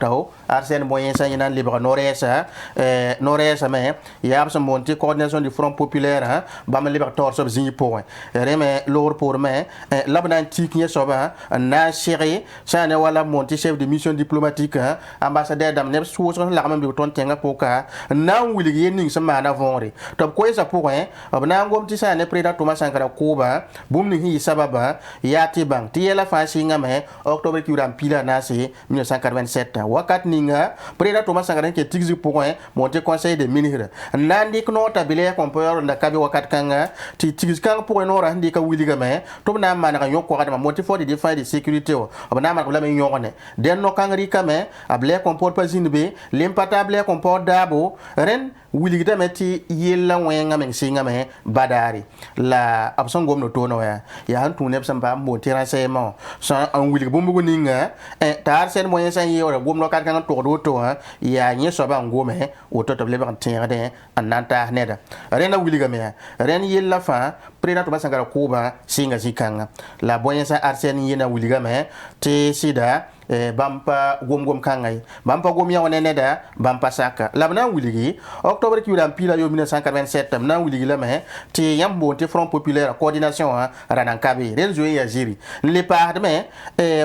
Arsène Boyen sanyi nan libre noresa me ya absence monti coordination du front populaire ba ma libre tor sob zingi point reme lor pour me labnan tik nye soba na chéri ça ne wala monti chef de mission diplomatique ambassadeur dam ne so la ma bi ton tenga poka na wili yening sama na vonre to ko esa point abna ngom ti ça ne président Thomas Sankara Kuba bum ni hi sababa ya ti bang ti yela yella fa singa me octobre ki ram pila na se 1987 wakat ninga preda to masangaren ke tigzi point monter conseil des ministres nandi kno ta bele ko poyor na kabe wakat kanga ti tigzi kanga point no randi ka wiliga me to na man ka yoko ka ma monter for de défense de sécurité o na ma ko la me yone den no kangri kame able comport pas inbe l'impatable comport dabo ren wiligda meti yella wenga men singa me badari la abson gomno to no ya han tune psam ba mo tira se mo so an wilig bumbu ninga tar sen mo yensa yi ora gomno kan kan to do to ya nye so ba ngome o to to le ba tira de ananta neda rena wiliga me ren yella fa prena to basangara kuba singa zikanga la boyensa arsen yena wiliga me te sida bampa gom kangai bampa gom ya wonene da bampa saka labna wiligi octobre ki ram pila yo 1987 na wiligi la me ti yambo te front populaire coordination ranan kabe renzo ya jiri le part me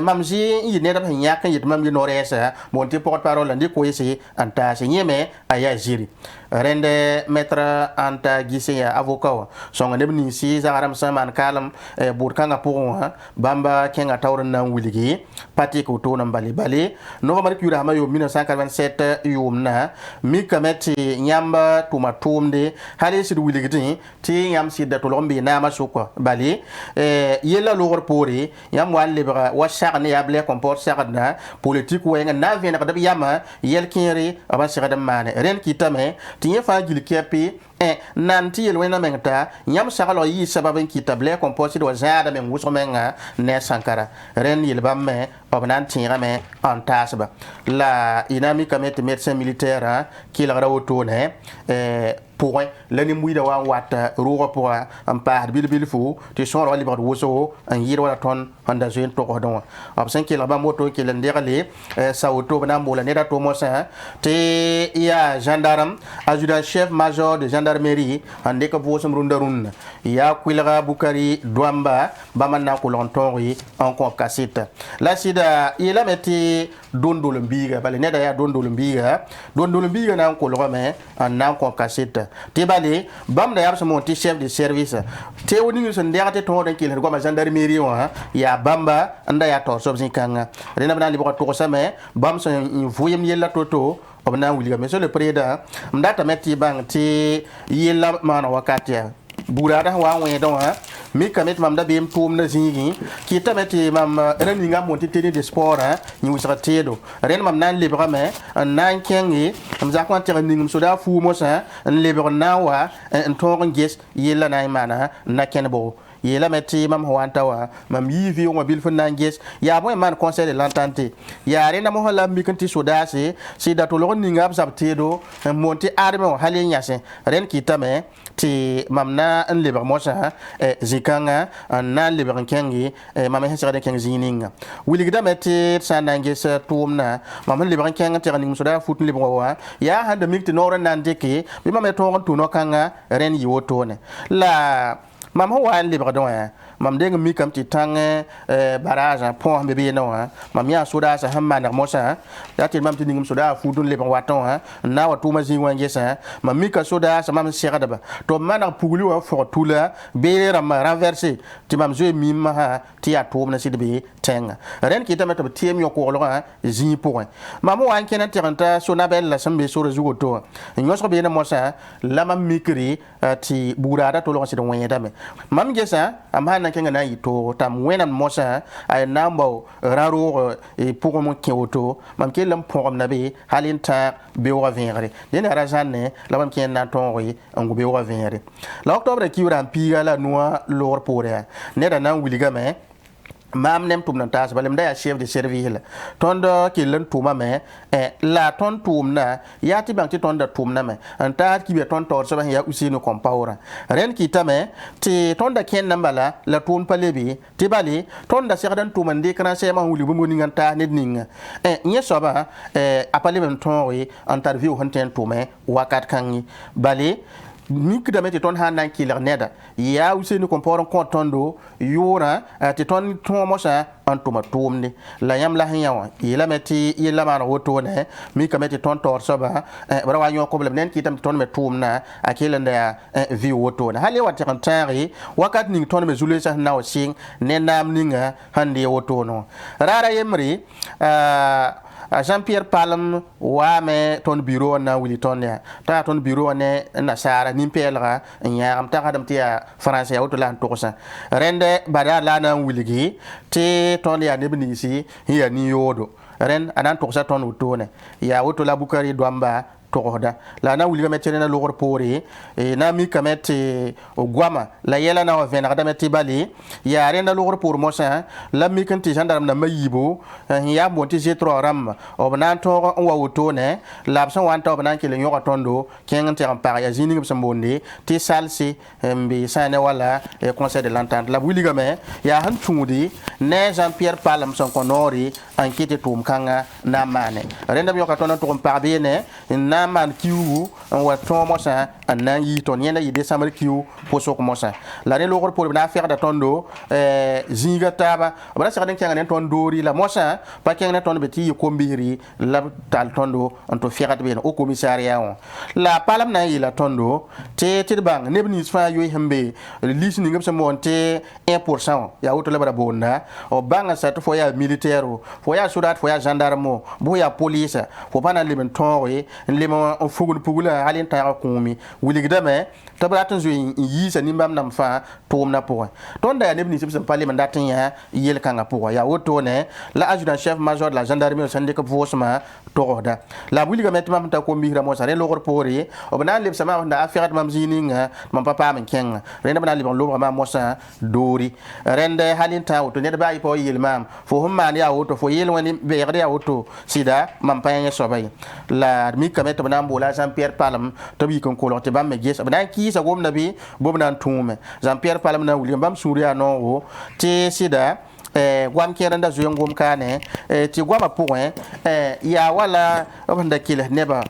mamji yi ne da nya kan yit mam yi noresa monte porte parole ndi ko yesi anta se nyeme aya jiri rende maître anta gise ya avocat songa ne ni si zaram saman kalam burkanga pour bamba kenga tawran na wiligi pati ko to bali bali no ma ki rama yo 1987 yumna mi kameti nyamba tuma tumde hali sid wiligiti ti yam sid to lombi na ma sukwa bali yela lor pori yam wan lebra wa shaqne ya ble comport shaqna politique wenga na vena kada yama yel kinri aba shaqada mane ren kitame ti fa gil kepi nanti yel wena mengta yam shaqalo yi sababen kitable comport do zada men wuso menga ne sankara ren yel bamme obnan tira me en tasba la inami kamete médecin militaire qui la rawoto ne pour l'année mouida wa wata rogo pour en part bil fu ti son ro libre woso en yiro la ton handa jeune to kodon absen ki la ba moto ki le nderale sa auto bana mola ne da to mo sa te ya gendarme adjudant chef major de gendarmerie ande ko vosum rundarun ya kwilra bukari douamba bamanna ko lontori en ko kasita la sida ila meti dondolo mbiga bale ne da ya dondolo mbiga na ko lo me en ko kasita te bale bam da yabso mon ti chef de service te woni so nderte to den kil ko ma gendarmerie wa ya bamba anda ya to so kanga rena bana libo to sa me bam so vuyem yella toto obna wuliga mais le président mdata metti bang ti yella mana wakati burada wa wen don mi kamet mam da bem tum na zingi ki tameti mam ren nga monti teni de sport ni wisra tedo ren mam nan libra me nan kengi am za kwante ning so da fu mo sa libra na wa en ton ges yella na mana na kenbo yela meti mam hwanta wa mam yivi o bil fo nanges ya bo man conseil de l'entente ya rena mo hala mi kanti sodase si da to lo ninga ab sabtedo monti arme o hali nyase ren kitame ti mamna en libre mo sa zikanga na libre kengi mam hesere de kengi zininga wiligda meti sananges tumna mam libre kenga te ning soda fut libre wa ya handa mikti no ran nandeke bi mam to on tuno kanga ren yiwotone la mam ho wan libre don mam deng mi kam ti tang barrage pont bebe no mam ya soda sa hamma na mosa ya ti mam ti ningum soda fu dun libre waton na wa tuma zi wan gesa mam mi ka soda sa mam sera ba to mana puguli wa fo tula be ram renverser ti mam zo mi ma ha ti ya to na sidbe tenga ren ki tamata ti mi ko lo zi point mam wan kenan tiranta sona bel la sambe so rezugo to nyos ko be na mosa la mam mikri ti burada to lo sidon wen dame mam gesa am hana kenga na yito tam wena mosa ay nambo raro e pour mon kioto mam ke lam pour na be halinta be wa venre den razane la mam ke na tonri angu be wa venre la octobre ki ura piga la noa lor pore ne da nan wiliga me mam nem tum nan tas balem da ya chef de service la tondo ki len tuma me la ton tum na ya ti bang ti tonda tum na me anta ki be ton tor so ba ya usino kompawra ren ki tame ti tonda ken nambala la tun palebi ti bali tonda serdan tum ndi kana se ma huli bumo nganta ne ninga nye so ba apale ben ton wi interview honten tume wakat kangi bali mik da meti ton hanan kiler neda ya useni ko poron kontondo yura ti ton tomo sa antuma tumni la yam la hiyawa ila meti ila man woto ne mika meti ton tor soba bara wa nyo ko nen kitam ton me tumna akila nda vi woto na hali wa tantari wakat ning ton me zule sa na sing ne nam ninga hande woto no rara yemri Jean-Pierre Palm wa me ton bureau na Wilton ya ta ton bureau ne na sara nimpelra nya am ta kadam tia français auto lan tokosa rende bada la na wiligi te ton ya nebnisi ya ni yodo ren anan tokosa ton utone ya auto la bukari doamba tokoda la na wuliga metene na logor pori na mi kamete ogwama la yela na wavena kada meti bali ya renda logor por mosa la mi kanti gendarme na mayibo ya bonti jetro ram obna to wa wotone la bsan wanta obna kele nyoka tondo kengante am par ya jini bsan bonde ti salsi mbi sane wala conseil de l'entente la wuliga me ya han tungudi ne Jean-Pierre Palm son konori enquête tum kanga na mane renda nyoka tondo to par bene na man kiu on wa tomo sa nan yi ton yenda yi décembre kiu poso ko mosa la ne logor pour na faire da tondo zinga taba bala sa den kanga ton dori la mosa pa kanga ton beti ko mbiri la tal tondo on to faire da ben au commissariat on la palam na yi la tondo te bang ne bni fa yo hembe lisni ngam sa monte 1% ya auto la bara bonda o banga sa to fo ya militaire fo ya soldat fo ya gendarme bo ya police fo pana liben tonwe on fugul pugula halin ta komi wuligdame tabratun zo yi sa nimbam nam fa tomna po ton da ne bni sibsam parlement datin ya yel kanga po ya woto ne la adjudant chef major de la gendarmerie syndicat vosma toda la wuligame tam ta ko mihra mo sa re logor pori obna leb sama na affaire mam zininga mam papa men kenga renda bana libon lobra ma mosa dori rende halin ta woto ne ba yi po yel mam fo humma ya woto fo yel woni be ya woto sida mam pa ya sobay la mi kamet bana mbola Jean-Pierre Palm to bi kon ko te bam me ges bana ki sa gom nabi bobna tume Jean-Pierre Palm na wuli bam suria no wo te sida gwam keranda zuyo ngom kane ti gwama point ya wala banda kila neba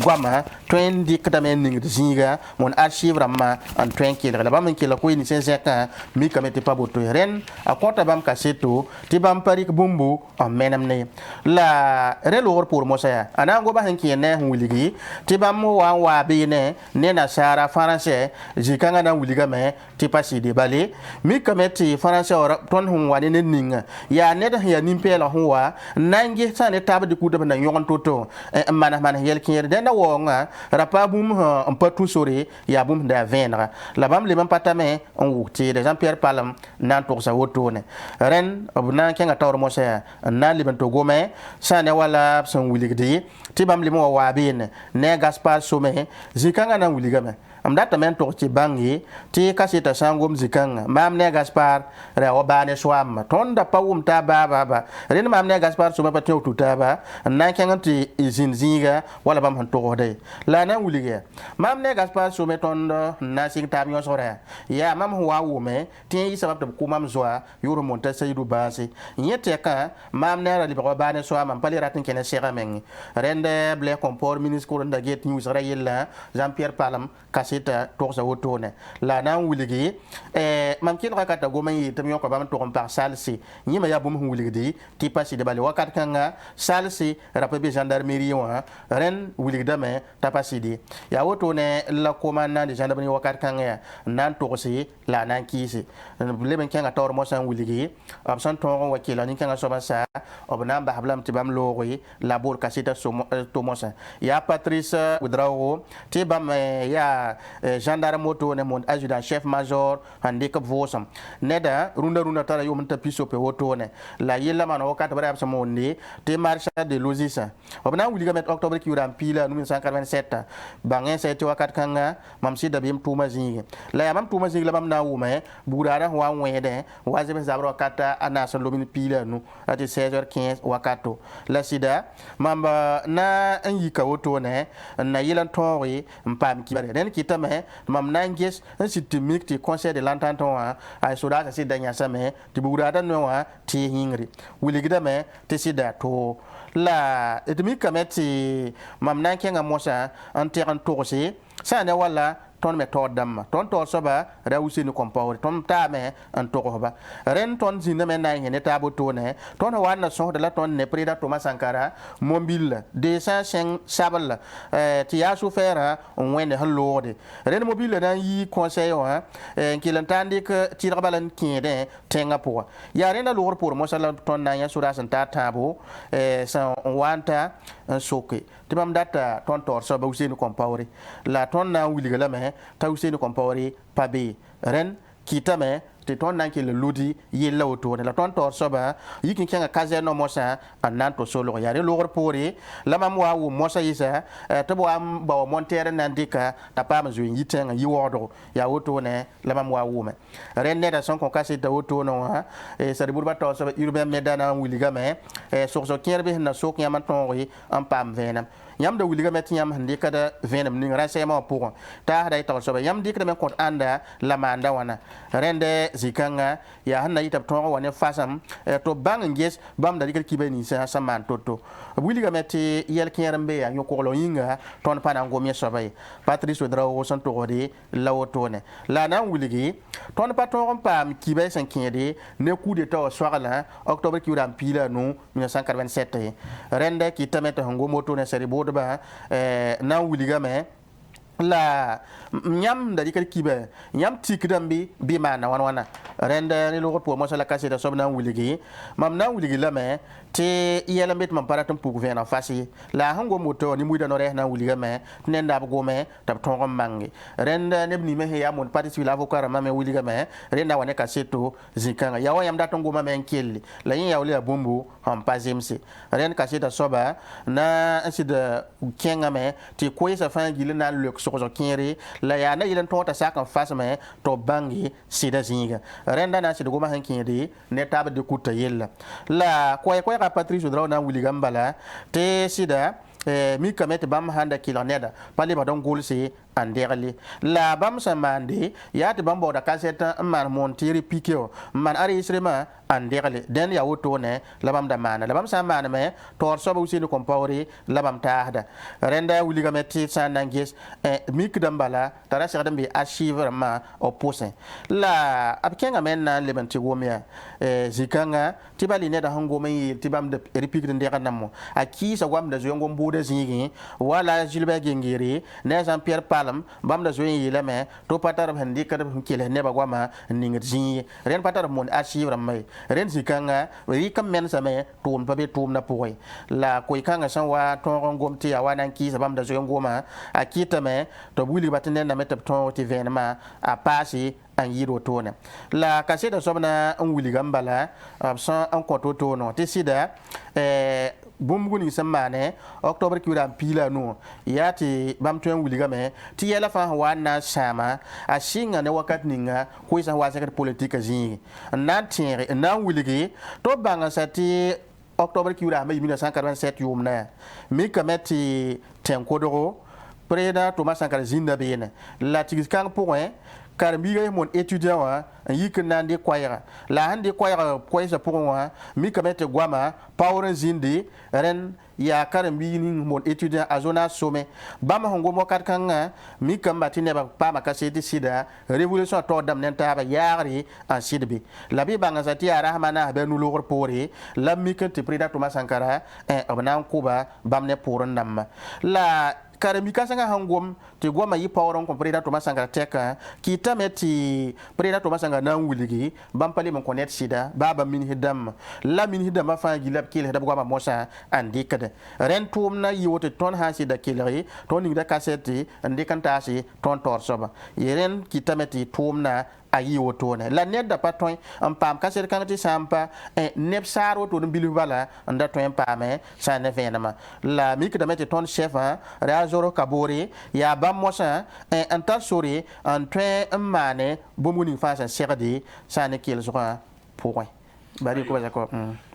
gwama twen dik da men ning zinga mon archive ramma en twen kila la bam kila ko ni senseka mi kamete pa boto ren a konta bam kaseto ti bam parik bumbu en menam ne la relor pour mosa ana go ba hanki ne huligi ti bam wa be ne na sara français jikanga na huliga me ti pasi de balé mi kamete français ton hun wani ne ninga ya neda ya nimpela huwa nangi sane tabdi kuda na yon toto mana yel kier de na wonga rapa bum un peu tout sori ya bum da venra la bam le bam patame on wuti de Jean-Pierre Palm nan to sa wotone ren obna kenga tawr mo sa nan le to gome sane wala son wuligdi ti bam le mo wa bin ne Gaspard Somé zikanga na wuligame am data men to ci bangi ti kasita sangom zikanga mam ne Gaspard re obane swam tonda pawum ta baba ren mam ne Gaspard Somé pa tew tutaba nan kenganti izin zinga wala bam han to de la na wulige mam ne Gaspard Somé tonda na sing tam yo sore ya mam huwa wume ti sabab ko mam zoa yuro monta saydu basi nyete ka mam ne li ba bane swam am pali ratin kene sera men rende ble comport ministre ko nda get news rayella Jean-Pierre Palm kasita toxa wotone la na wuligi mam kin rakata go mayi tam yo ko bam to par salsi nyima ya bum wuligi ti pasi de bale wakat kanga salsi rapabe gendarmerie wa ren wuligi dame tapasidi ya wotone la commandant de gendarmerie wakat kanga nan toxi la nan kisi le ben kanga tor mo san wuligi absan to wakila ni kanga so sa obna ba hablam ti bam lori la bor kasita to mo sa ya Patrice Oudraogo ti bam ya gendarme moto ne mon adjudant chef major hande ko vosam neda runda tara yo mta piso pe woto ne la yella man o kat bara absamo ni te marcha de logisa obna wuli gamet octobre ki uram pila 1987 bangen sete wakat kanga mam sida bim tuma zingi la ya mam tuma zingi la mam na wume burara wa wede waje be zabro kata ana so lomin pila nu ati 16h15 wakato la sida mamba na anyi ka woto ne na yelan tori mpam ki bare den kitame mam nanges un sitimik ti conseil de l'entente wa ay soda sa sidanya same ti burada no wa ti hingri wuligida me ti sida to la etmi kameti mam nankenga mosa en terrain torsi sa ne wala ton me to damma ton to soba ra usini compaore ton ta me an to ko ba ren ton zina me na ne ta bo to ne ton wa na so de la ton ne preda Thomas Sankara mobile de sa sen sabal ti ya su fera on wende han lorde ren mobile na yi conseil wa ki lan tandi ke ti rabalan kinde tenga po ya ren na lor pour mo sala ton na ya sura san ta tabo sa wanta soke ti bam data ton tor so ba usini compaore la ton na wili la me ta usini compaore pabe ren kitame te ton nan ki le ludi yella auto la ton tor soba yikin kenga kaze no mosa anan to solo ya re lor pore la mam wa wo mosa yisa to bo am ba montere nan dika ta pa ma zuin yitenga yi wodo ya auto ne la mam wa wo me ren ne da son kon kasi ta auto no ha e sa de burba to soba urbain medana wiliga me so kierbe na sok yaman ton ri am pam venam yam da wiliga met yam hande kada venam ning rasema pour ta da ta soba yam dikda men kon anda la manda wana rende zikanga ya hanna yitab ton wane fasam to bang nges bam da dikal kibeni sa saman toto wiliga met yel kiermbe ya nyokolo yinga ton pana ngomye soba Patrice Odra o son to de lawotone la nan wiligi ton paton pam kibe san kinde ne coup d'état soirala octobre ki uram pila no 1987 rende ki tamete hango moto ne seribo ba na wuliga me la nyam da dikal kibe nyam tikdambi bi mana wana rende ni lo ko mo sala kase da sobna wuligi mam na wuligi la me te yela met mam paratum pour gouverner fasi la hango moto ni muida no re na wuliga me nenda go me tab ton mangi rende ne ni me ya mon parti la avocat ma me wuliga me renda wane kaseto zikanga ya wayam da ton go ma me kelli la yin ya wuli abumbu ham pazimsi rende kaseta soba na asida kenga me te koyesa fangile na le so kere la ya na yilan tota sakan fasme to bangi sida zinga renda na sida goma hankinde ne taba de kuta yella la koy ka Patrice Odra na wuli gambala te sida mi kamete bam handa kiloneda pale ba don golse anderli la bam samande ya te bam boda kaseta man montiri pikio man ari isrema anderli den ya woto ne la bam da mana la bam samane me tor so ba usini compaore la bam tahda renda wuli gamete sanangis mi kdambala tara shadam bi archive ma opose la abkenga men na lebanti gomia zikanga tibali ne da hango me tibam de repik de ndeka namo aki sa gwam da ziongo mbude zingi wala Gilbert Gengiri ne Jean Pierre Palam bam da zoyin yila me to patar handi kada kele ne ba gwama ningir zingi ren patar mon archive mai ren zikanga wi kam men sa me tum pa be tum na poy la koy kanga san wa ton gomti ya wanan ki sa bam da zoyin goma akita me to buli batene na metap ton ti venema a pasi an yiro tone la kaseta sobna an wuli gambala absan an koto tono te sida bumguni samane octobre ki ram pila no yati bam to wuli game ti yela fa wana sama a shinga ne wakat ninga ko isa wa secret politique zi na tire na wuli gi to banga sati octobre ki ram 1987 yumna mi kameti tenkodoro preda Thomas Sankara zinda bene la tigis point karbiga mon étudiant wa yik nande kwayra la hande kwayra koysa pour wa mi kamete gwama pawren zindi ren ya karbi ni mon étudiant a zona sommet bama hongo mo kat kanga mi kambati ne ba pa makaseti sida révolution to dam nen ta ba yari en sidbi la bi banga zati ya rahmana be nu logor pore la mi kente prida Thomas Sankara abana kuba bamne pour ndam la karami kasanga hangom te goma yi pawron ko preda Thomas Sankara teka ki tameti preda Thomas Sankara na wuligi bampali mon konet sida baba min hidam la min hidam fa gilab kil hidam goma mosa andi kada ren tum na yiwote ton ha sida kilri ton ni da kaseti andi kanta si ton tor soba yeren ki tameti tum na ayi wotone la nedda paton am pam kaser kanati sampa neb saro to bilu bala anda to pame sa ne venama la mik da meti ton chef ra zoro kabori ya bam mosa anta sori en train mane bomuni fa sa serdi sa ne kil zo point bari ko ba ko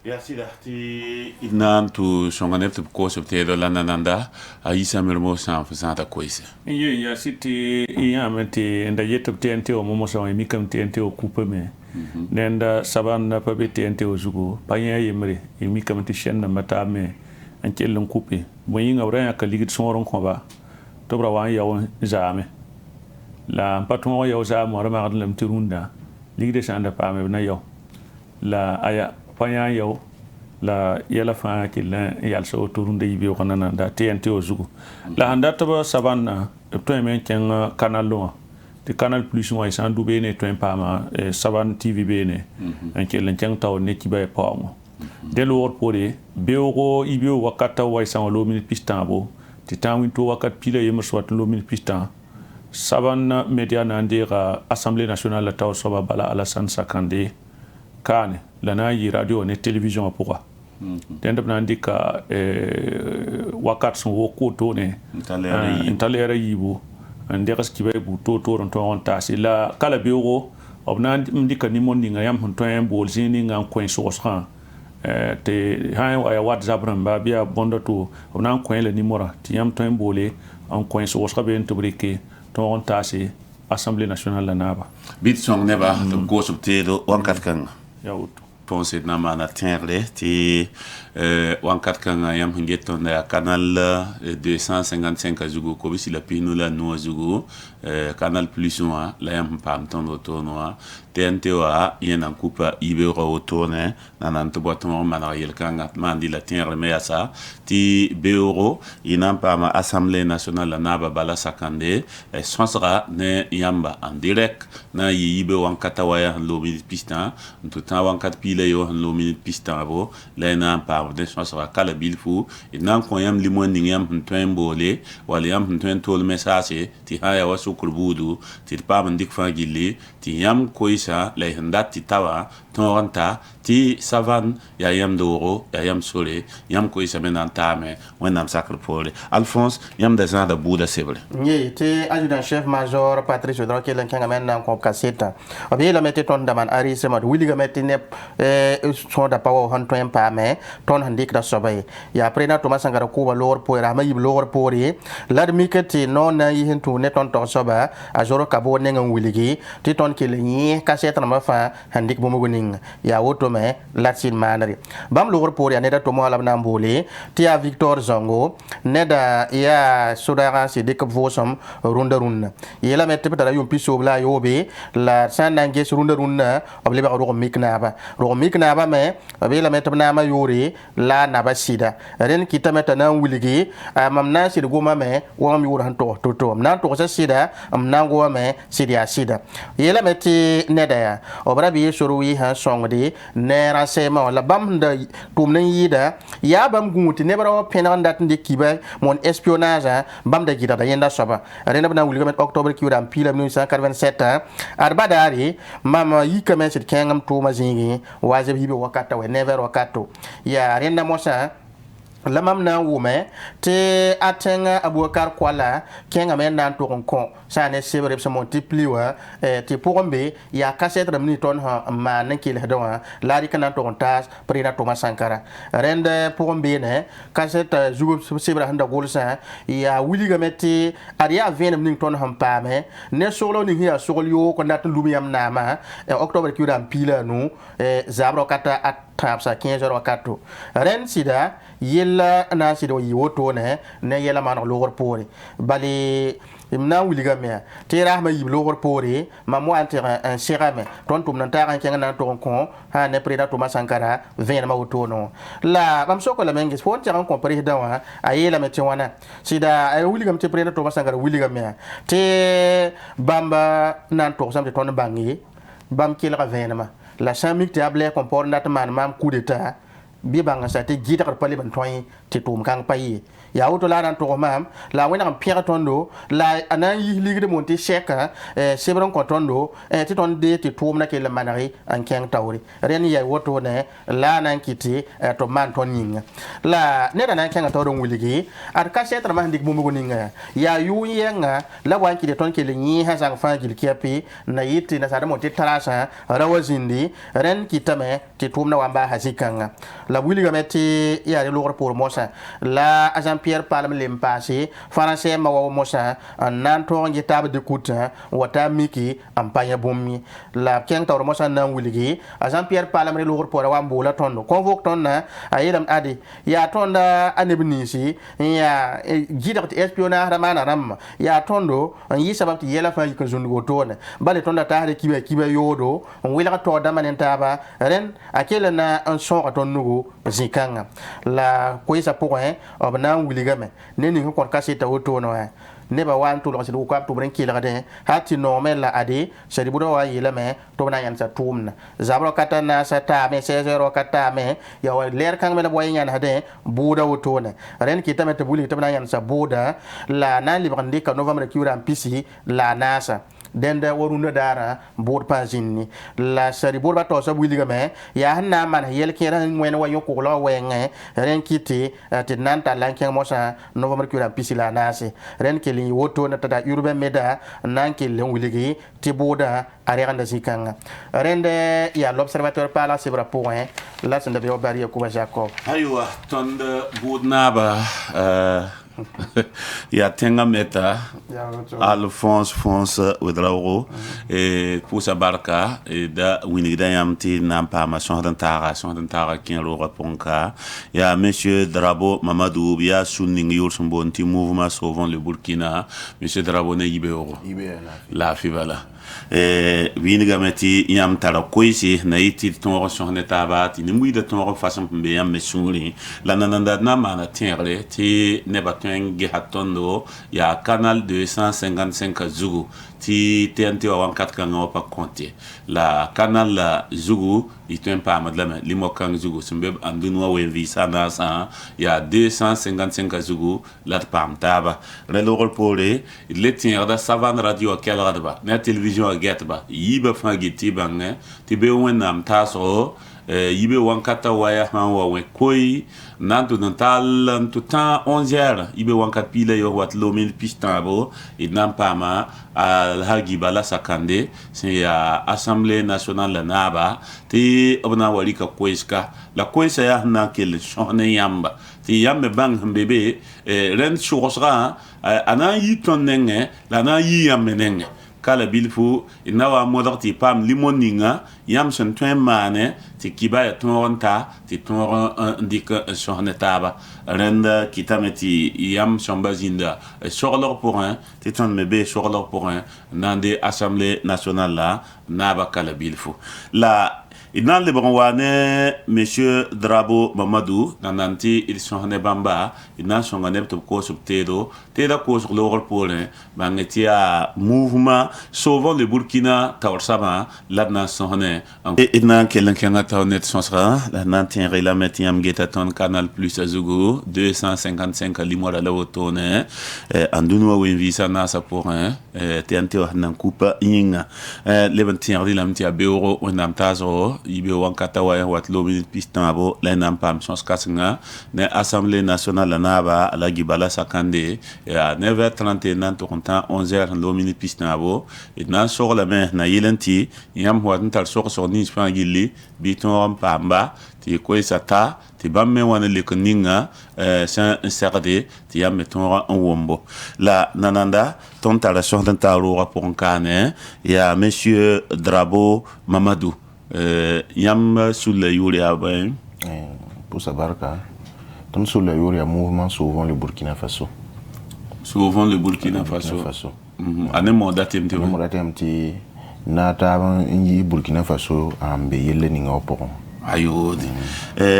ya sida ti inan tu songanet ko sobte do lanananda ayisa mermo san fasanta koise ye ya siti ya meti nda yetop TNT o momo so mi kam TNT o coupe me nenda saban na pa be TNT o zugo panya yemre mi kam ti shen na mata me an kelon coupe mo yinga wra ka ligit soron ko ba to bra wan yawo jame la patron ya usa mo rama lam tirunda ligde sanda pa me na yo la aya panya yo la yala fa ki la yal so turunde yibe ko nana da TNT o zugu la handa to sabanna to men ken canal lo ti canal plus mo isan dubé ne to pa ma saban TV bene en ke len ken taw ne ki bay pa mo de lo wor pore beogo ibio wakata wa isan lo min pistan bo ti tawin to wakat pile yema swat lo min pistan saban media na ndira assemblée nationale la taw soba bala Alassane Sakandé kane lana yi radio ne télévision pourquoi den dab nan dika wakat son woko to ne intalera yibo ande gas kibay bu to ron to on tasi la kala bioro obnan ndika ni mon ninga yam hon to en bol zini ngam coin sosran te ha ya WhatsApp ramba bia bondo to obnan coin le numéro ti yam to en bolé en coin sosra ben to briqué to on tasi assemblée nationale la naba bit song neba to go subte do wankat kan yaut pensé na mana tenre ti wankat kan yam hingeto na canal 255 azugo ko bisi la pinu la no azugo canal plus 1 la yam pam ton to no TNT wa yena coupa ibero tourne nanan to boton mana yel kan mandi la tenre me asa ti beuro yina pam assemblée nationale la naba bala Sakandé sonsra ne yamba en direct na yibe wankata waya lo mi pistan tout temps wankat pile yo lo mi pistan bo la na pam de sonsra kala bilfu inan ko yam limon ni yam ntwen bolé wala yam ntwen tol message ti haya wasu kurbudu ti pam ndik fa gilli ti yam koisa la hindat ti tawa tonta ti savan ya yam doro ya yam sole yam koisa menan tame wenam sacre pole Alphonse yam da zanda buda sebre nye te adjudant chef major Patrice Odron ke len kanga men nan ko kaseta obi la mette ton daman ari se mod wili ga mette ne son da pawo hon to pa me ton handik da sobay ya prena to masangara ko ba lor po ra ma yib lor po ri lad miketi non na yi hintu ne ton to soba a joro kabo ne ngam wiligi ti ton ke ni kaseta na ma fa handik bo mo ning ya woto me latin manari bam lor po ya ne da to mo ala na mbole ti ya Victor Zongo ne da ya sudara si dik vosom runda runna yela mette peta yum piso bla yobe la sandange runda runna oble ba ro mikna ba me obe la mette na ma yori la na ba sida ren kita meta na wuligi mam na sida goma me wo mi wura to na to sa sida am na go me sida sida yela mette ne da ya obra bi suru wi ha songdi ne ra se ma la bam da tum nan yida ya bam gunti ne bara penan dat ndi kiba mon espionnage bam da gida da yenda soba rena bana wulga met octobre ki wadam pila 1987 arbadari mama yika men sit kengam to mazingi waje hibe wakata we never wakato ya rena mosa lamam na wume te atenga Abubakar Kwala kenga men nan to kon sa ne sebre se multiplier te pombe ya cassette ramni ton ha ma nan kile hadawa lari kana to tas prina Thomas Sankara rende pombe ne cassette jugo sebre handa golsa ya wiliga meti aria venem ning ton ham pame ne solo ni ya solo yo ko nat lumiyam nama octobre ki ram pila nu zabro kata at tapsa 15 wakato ren sida yella na sido yiwoto ne yella man logor pore bali imna wiliga me tira ma yib logor pore ma mo antera un serame ton tum nan taran kenga nan to kon ha ne preda Thomas Sankara ven ma woto no la bam soko la mengi sport tiran kon preda wa ayela me tiwana sida ay wiliga me preda Thomas Sankara wiliga me te bamba nan to sam te ton bangi bam kila venema la chamik te able kompor ndat man mam coup d'état bi banga sa te gita par pali ban toy te tum kang payi ya auto la nan to mam la wena am pierre tondo la anan yi ligde monti cheka sebron ko tondo te ton de te tum na ke le manari an keng tawri ren ya woto ne la nan kiti to man ton yinga la ne da nan keng tawro wuligi ar ka setra man dik bumugo ninga ya yu yenga la wan ki de ton ke le ni ha sang fa gil kiapi na yiti na sa de monti tarasa rawazindi ren kitame te tum na wamba hasikanga la wuliga meti ya le lor pour mosa la agent Jean-Pierre Palme l'Empasé, Français Mawa Mosa, Nanton Gitab de Coutin, Wata Miki, Ampaya Bomi, la Ken Tauromosa Nanwiligi, à Jean-Pierre Palme le lourd pour Wambola Tondo, convoque Tonna, à Yedam Adi, ya Tonda Anebnisi, ya Gidat Espiona Ramana Ram, ya Tondo, and Yisabati Yela Fayikazungo Tone, Baletonda Tari Kiba Yodo, and Willa Todamanentaba, Ren, Akelana, un son à ton nouveau, Zikanga. La Quesa Point, of Nan Willigame, Nenning who Cassita Otono. Never want to lose the cup to bring killer. Hati normal la ade, Seribudo Yelame, Tonayan Satum. Zabro Katana Satame, Cesaro Katame, your lair Kangman Boy and Hade, Buddha Otone. Ren Kitame to Bully Tonayan Saboda, La Nan Libandica November Cura and PC, La Nasa. Denda waruna dara bor pazini la sari bor ba to sa wiligame ya hanna man yel kera ngwen wa yoko lo wenge ren kiti te nanta lanken mosa november kura pisila nase ren keli woto na tada urbe meda nanke len wiligi ti boda arenda zikanga rende ya l'observateur pala sebra point la senda be obari ko ba jacob aywa tonde budnaba ya tenga meta Alphonse France Ouedraogo et pour sa barca et da winida yamti nampa ma sondantara kin ro ponka ya monsieur Drabo Mamadou ya sunning yur sumbonti mouvement sauvant le Burkina monsieur Drabo ne yibero la fibala winiga meti yam tara koisi na iti ton sonne tabati ni muida ton façon be yam mesuri la nananda na mana tienre ti ne bateng hatondo ya canal 255 Zougou ti TNT wa 4 kan pa compter la canal la Zougou itun pa madlama limokan Zougou sumbe andunwa we visa na sa ya 255 Zougou la pam taba relor pole le tienre da savane radio kel radba na télévision getba yiba fangiti bange ti be wonam taso yibe wankata waya hanwa we koi nanto nantal tout temps 11h yibe wankat pile yo wat lo mil pistabo et nampama al hagiba la sakande c'est ya assemblée nationale la naba ti obna walika koiska la koisa ya na kel shone yamba ti yambe bang mbebe ren churosra ana yiton nenge la na yamenenge kala bilfu inawa modati pam limoninga yam son twen mane ti kiba ya tonta ti ton ndika sonetaba renda kitameti yam sombazinda sorlor pour un ti ton mebe sorlor pour un nande assemblée nationale la naba kala bilfu la inan le wane monsieur Drabo Mamadou nananti ils sont ne bamba inan sont ne to ko subtedo teda ko sur le pole bangetia mouvement sauvant le Burkina Tawarsama la nation ne inan kelen kanga taonet sonsra la nantin la metiam getaton canal plus Zougou 255 limora la otone andunwa winvisa na sa pour un TNT nan coupa inga le 21 la mtia beuro onam tazo ibe wankata wa wat lo minute pistan abo la nampam sons kasinga ne assemblée nationale naba la gibala sakande ya 9h30 nan to content 11h lo minute pistan abo et nan sur la main na yelenti yam wat ntal sur ni spangili biton pamba ti ko sata ti bamme wana le koninga sa sarde ti yam meton en wombo la nananda ton tala sur d'un talo pour un cane ya monsieur Drabo Mamadou yam sous la yuria ben pour sa barca comme sous la yuria mouvement souvent le Burkina Faso anemo datem ti na taban inji Burkina Faso ambe yelle ni ngopon ayodi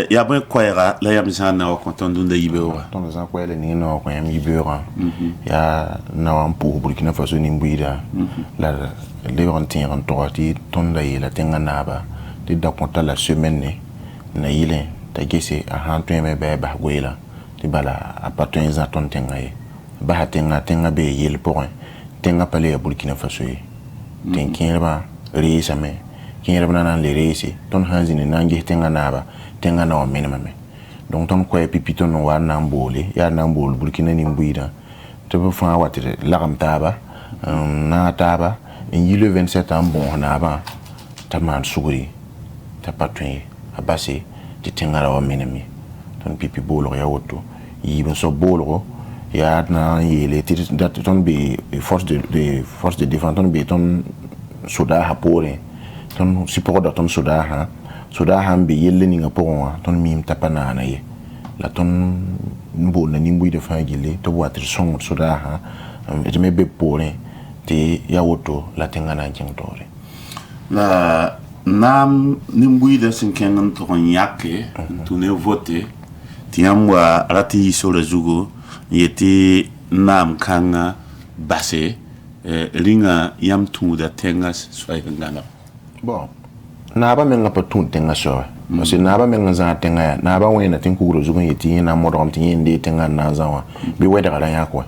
ya ben kwera la yam sana o kontondu de yibera ton za kwele ni no ko yam yibera ya na wan pour Burkina Faso ni mbuida la le rentin en torati ton da yela tenga naba de da konta la semaine na yile ta gese a hantu me be ba gwela ti bala a patun za ton tenga e ba tenga be yel pour tenga pale ya Burkina Faso e ten kinba reisa me kinba nan le reisi ton hanzini nangi tenga naba tenga na o menema me donc ton ko e pipito no wa nan bole ya nan bol Burkina ni mbuida te be fa watire lagam taba na taba en le 27 ans bon naba taman suguri ta patun abasi ti tengara wa menemi ton pipi bolo ya woto yi ben so bolro ya na yele ti dat ton be force de défense ton be ton soda ha pore ton support da ton soda ha be yelle ni ngapon ton mim tapana na ye la ton mbo na nimbu de fa gile to watri song soda ha et me be pore te ya woto la tengana jengtore la nam nimbu de sinken to nyake tu ne voter tiamwa rati sur le zugo yeti nam kanga base ringa yam tu da tengas swai ngana bon na ba menga patun tenga so parce que na ba menga za tenga na ba wena tin ku zugo yeti na modom tin yende tenga na zawa bi weda kala yakwa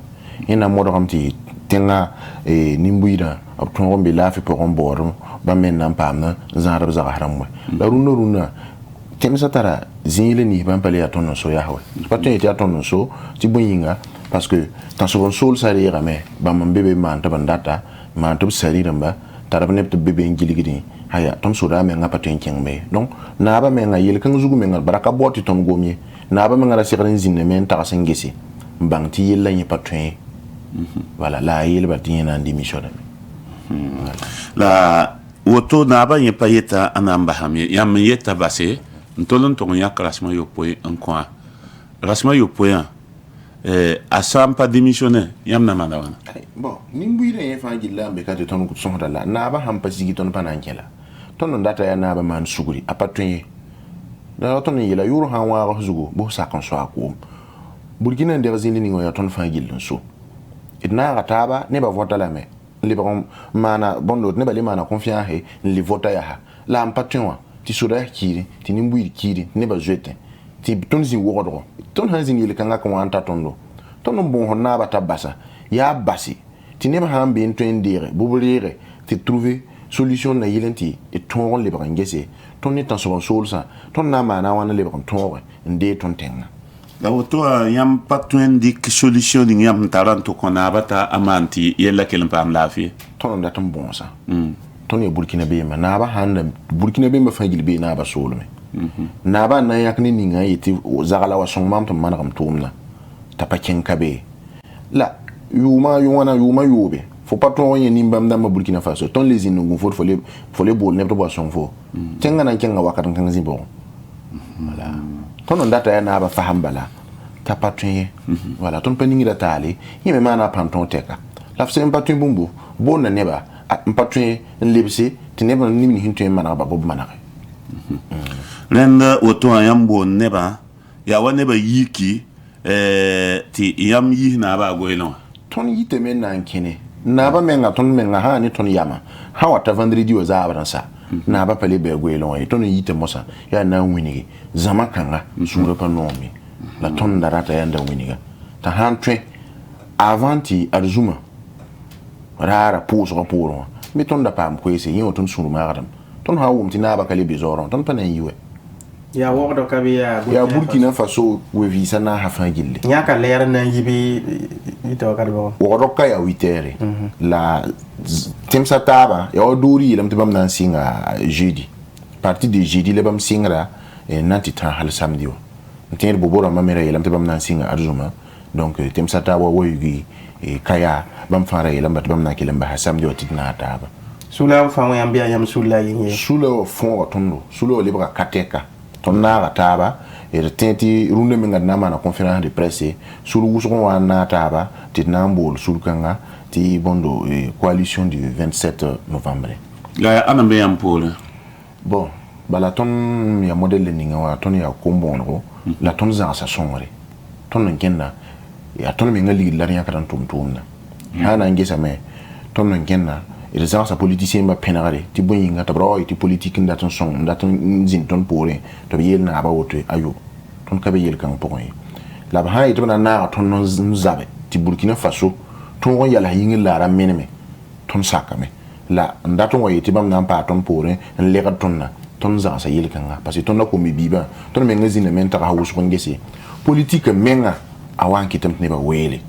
ina modom ti tenga nimbuida ab ton be lafi pour on bord ba men nan pamna za rab za haramwe la runa temsa tara zile ni ban pale ya ton so ya hawe patun yeti aton so ti boyinga parce que dans ce sol ça ira mais ba man bébé man ta bandata man to sari ramba tara ne to bébé ngiligi haya ton so da men ngapa ten kengbe donc na ba men ngayel kan zugu men baraka boti ton gomi na ba men ngara sirin zinne men ta sengesi bang ti yella ni patun voilà la yel ba tin na ndi mission la woto na ba yin payeta anamba hami yam yeta base ntolon ton ya klasma yo poe en coin rasma yo poe a sampa démissionner yam na mana wana bon nimbu ire fa gilla be ka ton ko son dala na ba ham pasigi ton panankela ton ndata ya na ba man suguri apatun da ton yela yuru han wa zugo bo sa kan so ako burkina de razili ni ya ton fa gillon so idna rataba ne ba vota la me libéron mana bondo ne ba le mana confiance he li vota ya ha la apatun wa ti soda kiri ti nimbu kiri ne ba jete ti ton zin wodo ton hanzin yele kanga ko anta tondo ton bon honna ba tabasa ya basi ti ne ba han be entendere bubulire ti trouver solution na yelenti e ton le brangese ton ne tan so solsa ton na mana wana le bran ton nde ton tenga la woto yam patuen dik solution ni yam taranto kona bata amanti yella kelen pam lafi ton da ton bon sa ton e burkina be ma na ba handa burkina be ma fangil be na ba solme na ba na yakni ni nga yiti zagala wa song mam to manam tumna tapaken kabe la yuma yobe faut pas ton yen nimbam da ma burkina faso ton les inungu faut les bol ne to ba song fo tenga na kenga wakatan kan zibo voilà ton ndata ya na ba fahambala tapatun voilà ton peningi da tali yeme mana panton teka la fse patun bumbu bon na neba patun lebse tineba ni min hinto mana ba bob mana renda woto yam bon neba ya wa neba yiki ti yam yi na ba goyno ton yite men na nkene na ba menga ton menga ha ni ton yama ha wata vendredi wa za abransa na ba pale be goylo ton yite mosa ya na winigi zama kanga sura pa nomi la ton darata ya nda winiga ta hantwe avanti arzuma rara puso puro mi ton da pam kwese yin ton suru magadam ton ha wumti na ba kale be zoron ton panen yiwe ya wogdo kabiya ya burkina faso we visa na hafa gille nyaka leer na yibi ito kadbo wogdo ka ya witere la temsa taba ya oduri lam tibam nan singa jeudi parti de jeudi le bam singra nanti tan hal samedi ntir bobora mamera lam tibam nan singa arzuma donc temsa taba woyugi kaya bam fara lam batbam nan kilam ba samedi otidna taba sula fa mo yambia yam sula yin sula fon tondo sula libra kateka ton na taba et tenti runde menga na mana conférence de presse sur wuson wa na taba ti nambol sur kanga ti bondo coalition du 27 novembre la anambe yam pole bon bala ton ya modèle ninga wa ton ya kombonro la ton za sa sonre ton ngenna ya ton menga li la nya kan tumtumna hana ngesa me ton ngenna et ça sa politicien ba penare ti boyinga tabro ti politique ndaton son ndaton zin ton pore to yel na ba wote ayo ton kabe yel kan pokon la ba hay to na ton non zabe ti burkina faso ton won yala yingi la ra meneme ton sakame la ndaton wo yiti bam nan pa ton pore en le ton na ton za sa yel kan parce que ton na ko mi biba ton menga zin men ta hawus ko ngese politique menga awan kitam ne ba wele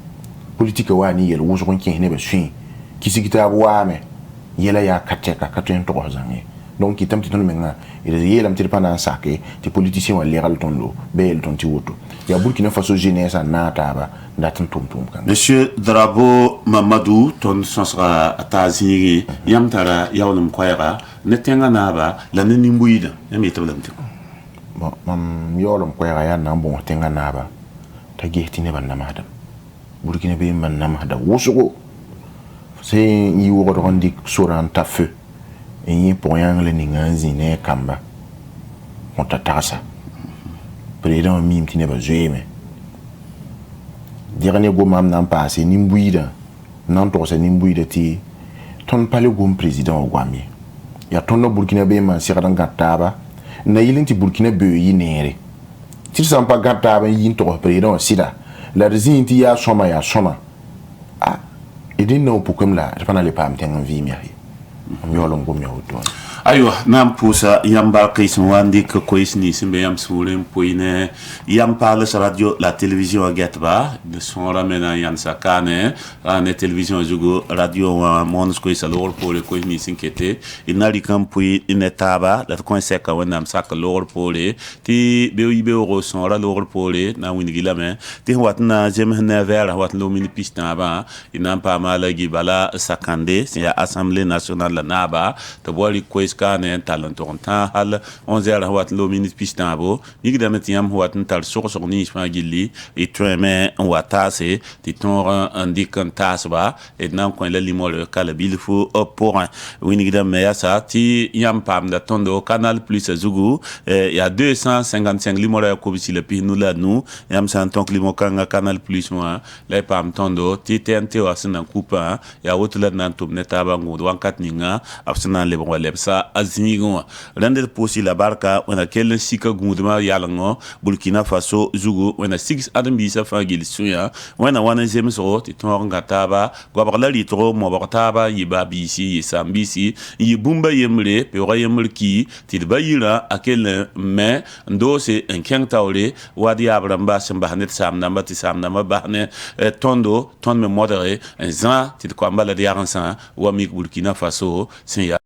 politique wa ni yel wuso kon kin ne ba shin kisikita wame yela ya kateka katuen to zangi donc itam ti ton menga ila yelam ti pana sake ti politicien wa legal ton lo bel ton ti woto ya Burkina Faso jeunesse na taba datin tum kan Monsieur Drabo Mamadou ton sonsra atazini yam tara yawnum koyra ne tenga naba la ne nimbuida yami tablamti bon mam yolum koyra ya na bon tenga naba ta gehti ne ban namada Burkina be man namada wosugo c'est yi wo rondi soran ta feu et yi pour yang le ninganzi ne kamba on tatasa président mim qui ne va jamais dernier go mam nan passé nimbuida nan to se nimbuida ti ton pale go président o gwami ya ton no Burkina be man siradan gataba na yilinti Burkina be yi nere ti san pa gataba yin to président sida la rezinti ya soma ah idin no pukum la pana le pam tengan vi mi ahi am yolom go mi awton aywa nam pusa yamba kaysin wandi ko koysni simbe yam sulen poine yam parle sur radio la télévision Getba de son ramena yan sakane ane télévision jugo radio mons koy salor pour koysni sinkete inali kam pui inetaba la konseka wonam sak lor pole ti be ro son ra lor pole na winigila me ti watna jemna vers wat lo mini pista ba inam pa mala gibala sakande c'est assemblée nationale la naba to boli koys kane talent tonta hal 11h wat lo minute pistabo nigi da metiam wat tal so ni spa gilli et treme watase ti ton indique tasba et nan ko la limol kala bilfo pour winigi da meya sa ti yam pam da tondo canal plus zugu il y a 255 limol ko bisi le pi nous la nous yam san ton limo kanga canal plus moi les pam tondo ti TNT wasna coupa ya wotula nan tum netaba ngod wankat ninga afsana le bon lebsa azinigo rende posi la barka wana kelen sika gunduma yalango Burkina Faso zugu wana 6 adam bisa fangil suya wana zemso ti tonga taba gwabala litro mo bartaba yiba bisi yisambisi yibumba yemre pe yemrki ti bayira akel me ndose en kentawle wadi abramba samba hanet samna mbati samna mabane tondo ton me modéré en zan ti kwambala di aransa wa mi Burkina Faso sin